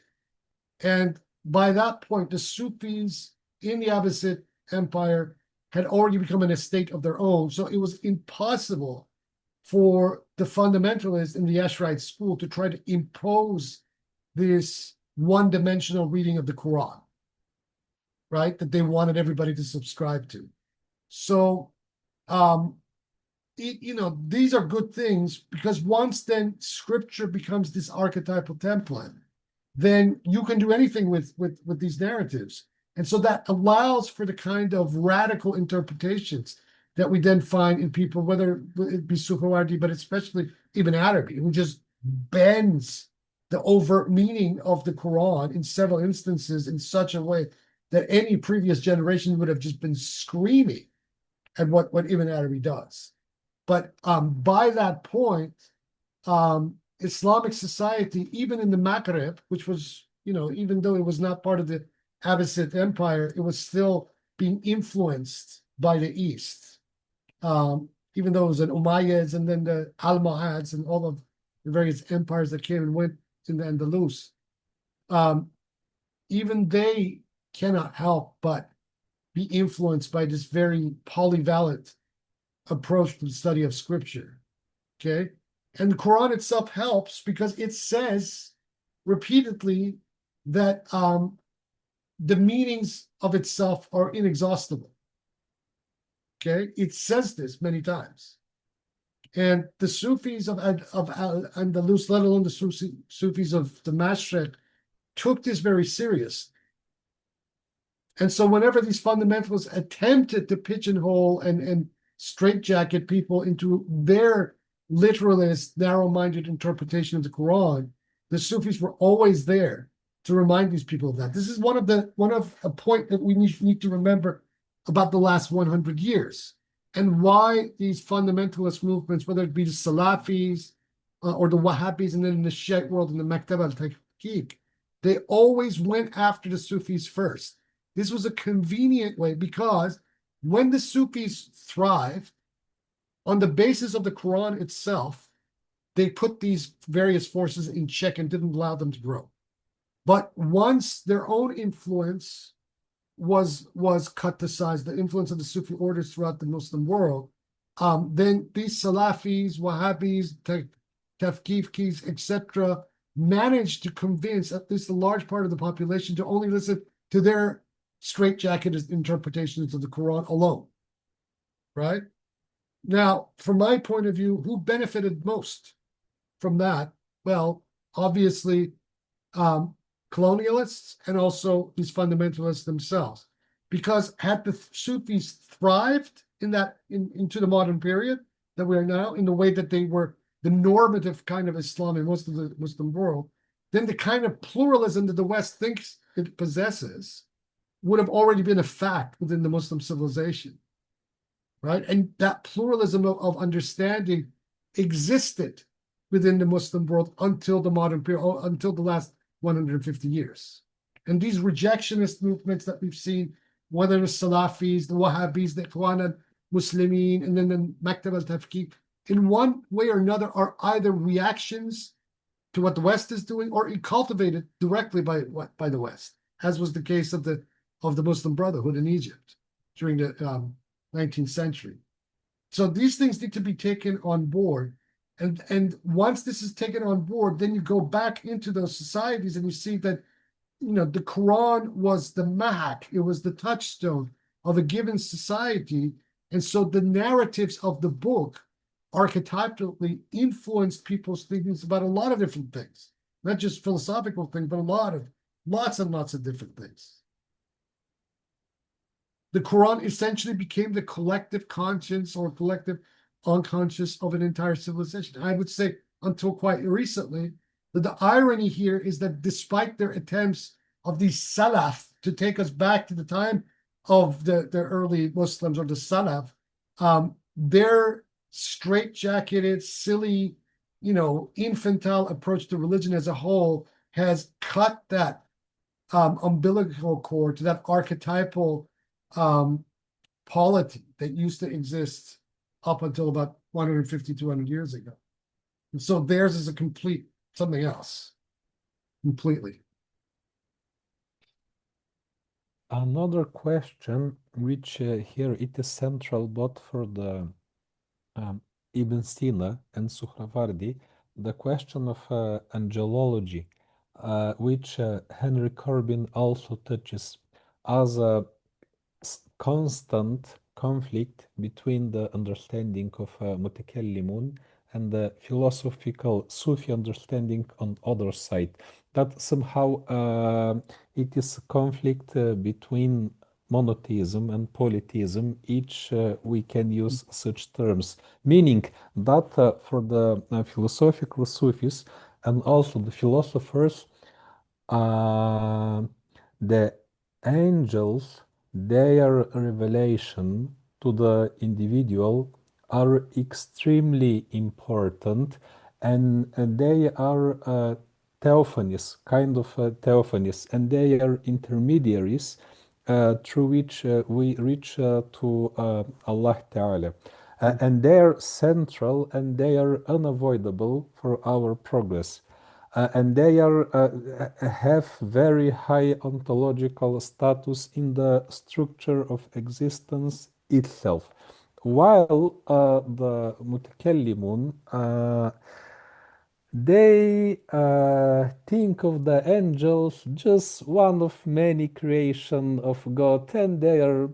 And by that point, the Sufis in the Abbasid Empire had already become an estate of their own. So it was impossible for the fundamentalists in the Asherite school to try to impose this one-dimensional reading of the Quran, right? That they wanted everybody to subscribe to. So, these are good things, because once then scripture becomes this archetypal template, then you can do anything with these narratives. And so that allows for the kind of radical interpretations that we then find in people, whether it be Suhrawardi, but especially Ibn Arabi, who just bends the overt meaning of the Quran in several instances in such a way that any previous generation would have just been screaming at what Ibn Arabi does. But by that point, Islamic society, even in the Maghreb, which was, even though it was not part of the Abbasid Empire, it was still being influenced by the East. Even though it was an Umayyads and then the Almohads and all of the various empires that came and went in the Andalus, even they cannot help but be influenced by this very polyvalent approach to the study of scripture. Okay. And the Quran itself helps because it says repeatedly that the meanings of itself are inexhaustible. Okay. It says this many times. And the Sufis of Andalus, let alone the Sufis of the Mashriq, took this very serious. And so whenever these fundamentalists attempted to pigeonhole and straitjacket people into their literalist, narrow-minded interpretation of the Quran, the Sufis were always there to remind these people of that. This is one of a point that we need to remember about the last 100 years, and why these fundamentalist movements, whether it be the Salafis or the Wahhabis, and then in the Shiite world in the Maktab al-Tahqiq, they always went after the Sufis first. This was a convenient way, because when the Sufis thrived on the basis of the Quran itself, they put these various forces in check and didn't allow them to grow. But once their own influence was cut to size, the influence of the Sufi orders throughout the Muslim world, then these Salafis, Wahhabis, Tafkifis, etc., managed to convince at least a large part of the population to only listen to their straitjacketed interpretations of the Quran alone. Right? Now, from my point of view, who benefited most from that? Well, obviously, colonialists and also these fundamentalists themselves. Because had the Sufis thrived into the modern period that we are now, in the way that they were the normative kind of Islam in most of the Muslim world, then the kind of pluralism that the West thinks it possesses would have already been a fact within the Muslim civilization, right? And that pluralism of understanding existed within the Muslim world until the modern period, until the last 150 years. And these rejectionist movements that we've seen, whether the Salafis, the Wahhabis, the Ikhwan al-Muslimin, and then the Maktab al-Tafkik, in one way or another are either reactions to what the West is doing or cultivated directly by the West, as was the case of the Muslim Brotherhood in Egypt during the 19th century. So these things need to be taken on board. And once this is taken on board, then you go back into those societies and you see that, the Quran was the mahak, it was the touchstone of a given society. And so the narratives of the book archetypally influenced people's thinkings about a lot of different things, not just philosophical things, but lots and lots of different things. The Quran essentially became the collective conscience or collective unconscious of an entire civilization. I would say until quite recently, that the irony here is that despite their attempts of these Salaf to take us back to the time of the early Muslims or the Salaf, their straitjacketed, silly, infantile approach to religion as a whole has cut that umbilical cord to that archetypal polity that used to exist up until about 150, 200 years ago. And so theirs is a complete something else, completely. Another question, which here it is central both for the Ibn Sina and Suhrawardi, the question of angelology, which Henry Corbin also touches as a constant conflict between the understanding of mutakallimun and the philosophical Sufi understanding on other side. That somehow it is a conflict between monotheism and polytheism. Each we can use such terms, meaning that for the philosophical Sufis and also the philosophers, the angels, their revelation to the individual are extremely important, and they are theophanies, kind of theophanies, and they are intermediaries through which we reach to Allah Ta'ala. And they are central and they are unavoidable for our progress. And they have very high ontological status in the structure of existence itself. While the mutakallimun, they think of the angels just one of many creation of God, and they are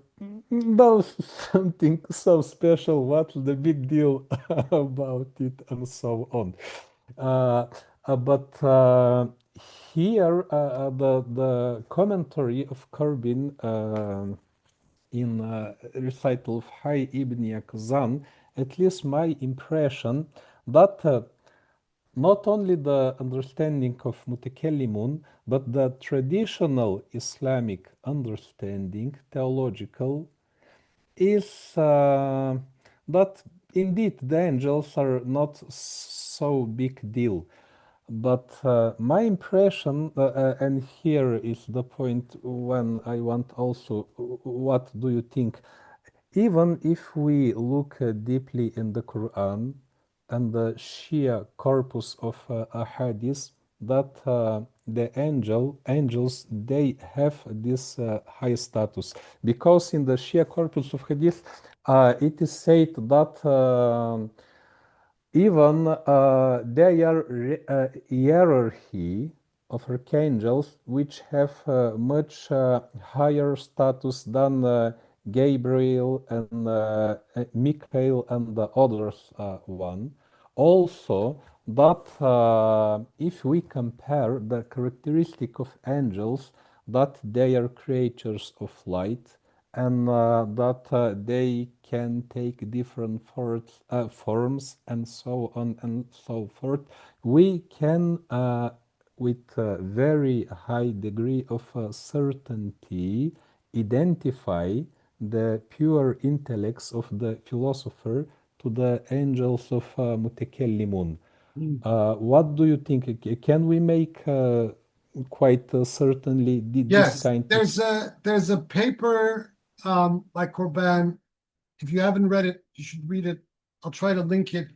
something so special. What's the big deal about it, and so on. But here, the commentary of Corbin in recital of Hay Ibn Yaqzan, at least my impression that not only the understanding of mutakallimun, but the traditional Islamic understanding, theological, is that indeed the angels are not so big deal. But my impression, and here is the point when I want also, what do you think? Even if we look deeply in the Quran and the Shia corpus of ahadith that the angels, they have this high status, because in the Shia corpus of Hadith, it is said that even their hierarchy of archangels, which have much higher status than Gabriel and Michael and the others one. Also, that if we compare the characteristic of angels, that they are creatures of light, and that they can take different forms and so on and so forth, we can with a very high degree of certainty identify the pure intellects of the philosopher to the angels of mutakallimun. What do you think? Can we make quite certainly this Yes, kind of... there's a paper by Corban. If you haven't read it, you should read it. I'll try to link it.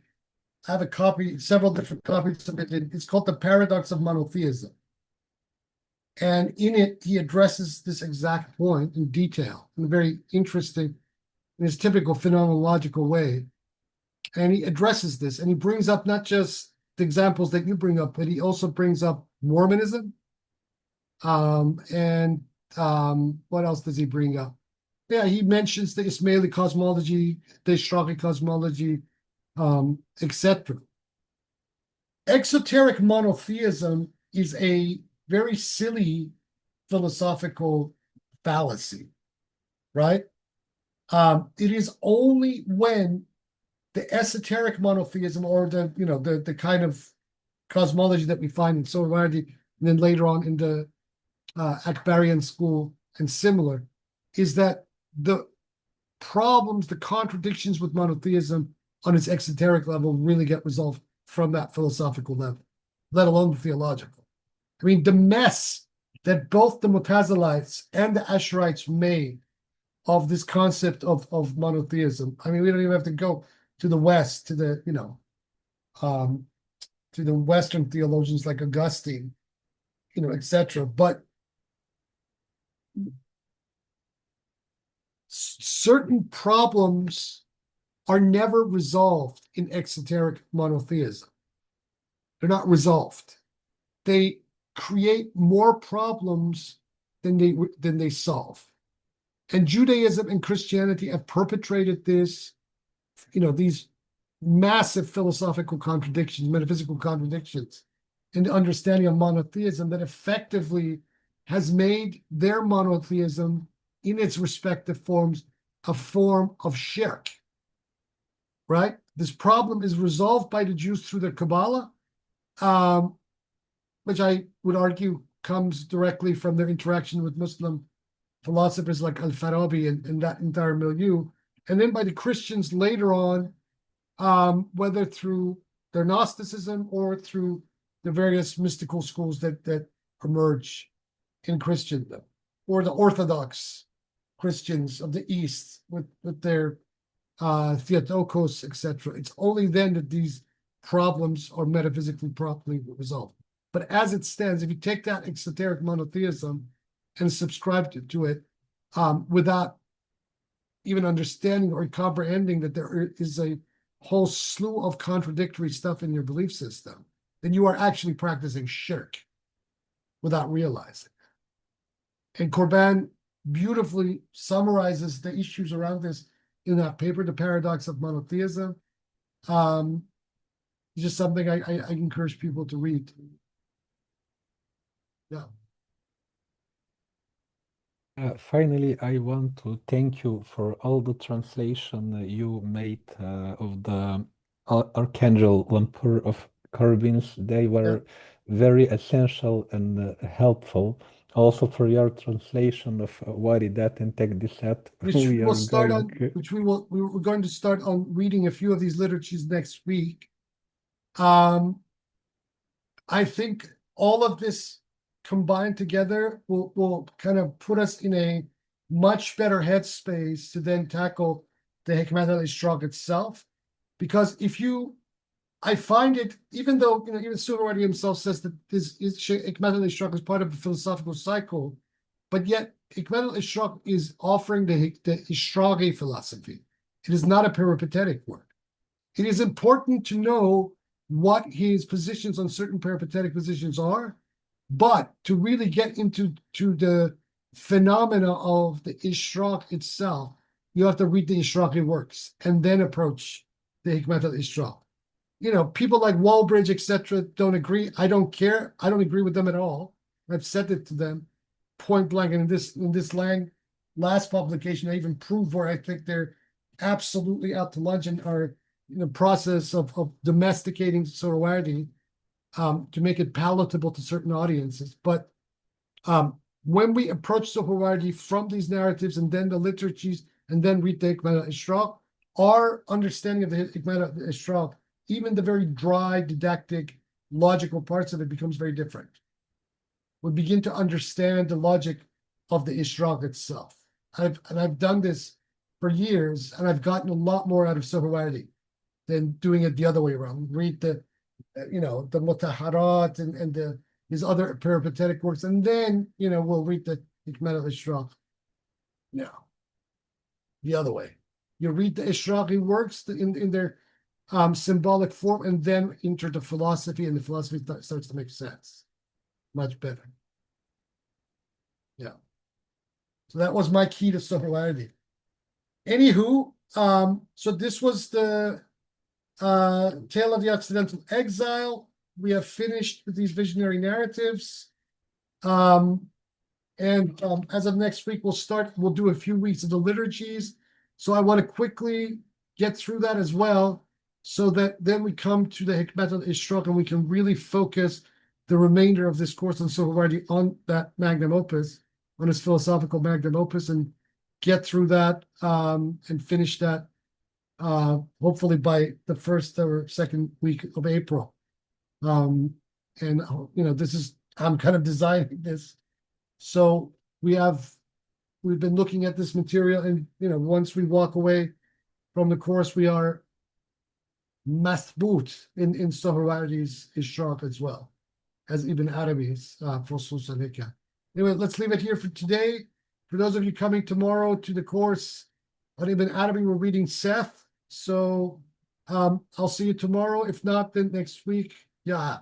I have a copy, several different copies of it. It's called The Paradox of Monotheism. And in it, he addresses this exact point in detail in a very interesting, in his typical phenomenological way. And he addresses this, and he brings up not just the examples that you bring up, but he also brings up Mormonism. And what else does he bring up? Yeah, he mentions the Ismaili cosmology, the Ishraqi cosmology, etc. Exoteric monotheism is a very silly philosophical fallacy, right? It is only when the esoteric monotheism, or the kind of cosmology that we find in Suhrawardi, and then later on in the Akbarian school and similar, is that the problems, the contradictions with monotheism on its exoteric level really get resolved from that philosophical level, let alone the theological. I mean, the mess that both the Mutazilites and the Asherites made of this concept of monotheism. I mean, we don't even have to go to the West, to the Western theologians like Augustine, etc. But certain problems are never resolved in exoteric monotheism. They're not resolved. They create more problems than they solve. And Judaism and Christianity have perpetrated this, these massive philosophical contradictions, metaphysical contradictions in the understanding of monotheism that effectively has made their monotheism in its respective forms a form of shirk, right? This problem is resolved by the Jews through their Kabbalah, which I would argue comes directly from their interaction with Muslim philosophers like Al-Farabi and that entire milieu, and then by the Christians later on, whether through their Gnosticism or through the various mystical schools that emerge in Christendom, or the Orthodox Christians of the East with their Theotokos, etc. It's only then that these problems are metaphysically properly resolved. But as it stands, if you take that exoteric monotheism and subscribe to it without even understanding or comprehending that there is a whole slew of contradictory stuff in your belief system, then you are actually practicing shirk without realizing. And Corban beautifully summarizes the issues around this in that paper, The Paradox of Monotheism. It's just something I encourage people to read. Yeah. Finally, I want to thank you for all the translation you made of the Archangel Lampur of Corbins. They were very essential and helpful. Also for your translation of Waridat and Tekdisat. We're going to start on reading a few of these literatures next week. I think all of this combined together will kind of put us in a much better headspace to then tackle the Hikmat al-Ishraq itself. Because if you I find it, even though, even Suhrawardi himself says that this is Hikmat al-Ishraq is part of a philosophical cycle, but yet Hikmat al-Ishraq is offering the Ishraqi philosophy. It is not a peripatetic work. It is important to know what his positions on certain peripatetic positions are, but to really get into the phenomena of the Ishraq itself, you have to read the Ishraqi works and then approach the Hikmat al-Ishraq. People like Walbridge, etc., don't agree. I don't care. I don't agree with them at all. I've said it to them point blank. And in this last publication, I even proved where I think they're absolutely out to lunch and are in the process of domesticating Suhrawardi to make it palatable to certain audiences. But when we approach Suhrawardi from these narratives and then the liturgies and then read the Hikmat al-Ishraq, our understanding of the Hikmat al-Ishraq, even the very dry, didactic, logical parts of it becomes very different. We begin to understand the logic of the Ishraq itself. I've done this for years, and I've gotten a lot more out of Suhrawardi than doing it the other way around. Read the Mutaharat and his other peripatetic works, and then, we'll read the Hikmat al-Ishraq. No, the other way. You read the Ishraqi works in their symbolic form, and then enter the philosophy, and the philosophy starts to make sense. Much better. Yeah. So that was my key to Suhrawardi. Anywho, so this was the Tale of the Occidental Exile. We have finished with these visionary narratives. And as of next week, we'll do a few weeks of the liturgies. So I want to quickly get through that as well, so that then we come to the Hikmat al-Ishraq and we can really focus the remainder of this course on Suhrawardi on that magnum opus, on his philosophical magnum opus, and get through that and finish that hopefully by the first or second week of April. And I'm kind of designing this. So we've been looking at this material, and once we walk away from the course, we are mathbut in Suhrawardi's Ishraq as well as Ibn Arabi's Fusus al-Hikam. Anyway, let's leave it here for today. For those of you coming tomorrow to the course on Ibn Arabi, we're reading Seth. So I'll see you tomorrow. If not, then next week. Yeah.